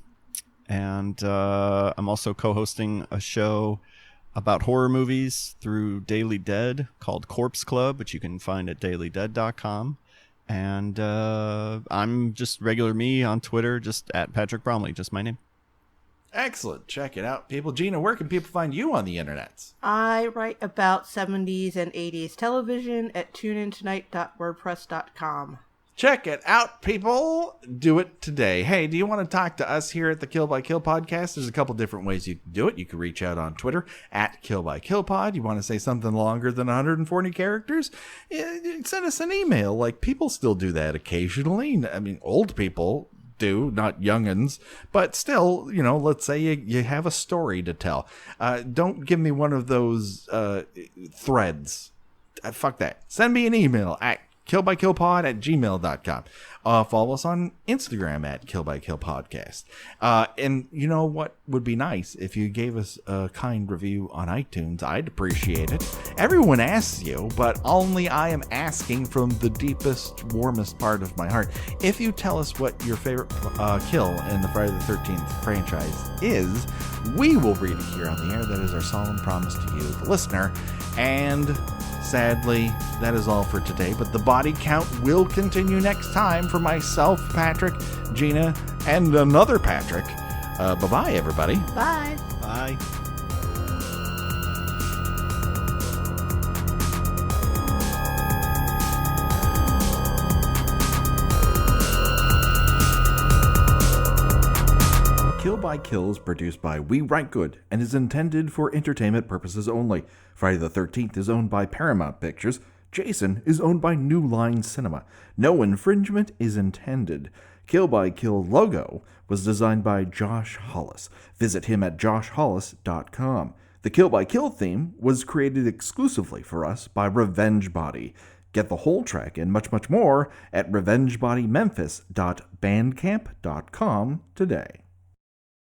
I'm also co-hosting a show about horror movies through Daily Dead called Corpse Club, which you can find at dailydead.com. And I'm just regular me on Twitter, just at Patrick Bromley, just my name. Excellent. Check it out, people. Gina, where can people find you on the internet? I write about 70s and 80s television at tuneintonight.wordpress.com. Check it out, people. Do it today. Hey, do you want to talk to us here at the Kill by Kill podcast? There's a couple different ways you can do it. You can reach out on Twitter at Kill by Kill Pod. You want to say something longer than 140 characters? Send us an email. Like, people still do that occasionally. I mean, old people do, not youngins, but still, let's say you have a story to tell. Don't give me one of those threads. Fuck that. Send me an email at killbykillpod@gmail.com. Follow us on Instagram at killbykillpodcast. And you know what would be nice if you gave us a kind review on iTunes. I'd appreciate it. Everyone asks you, but only I am asking from the deepest, warmest part of my heart. If you tell us what your favorite kill in the Friday the 13th franchise is, we will read it here on the air. That is our solemn promise to you, the listener. And sadly, that is all for today, but the body count will continue next time for myself, Patrick, Gina, and another Patrick. Bye-bye, everybody. Bye. Bye. Kill by Kill is produced by We Write Good and is intended for entertainment purposes only. Friday the 13th is owned by Paramount Pictures. Jason is owned by New Line Cinema. No infringement is intended. Kill by Kill logo was designed by Josh Hollis. Visit him at joshhollis.com. The Kill by Kill theme was created exclusively for us by Revenge Body. Get the whole track and much, much more at revengebodymemphis.bandcamp.com today.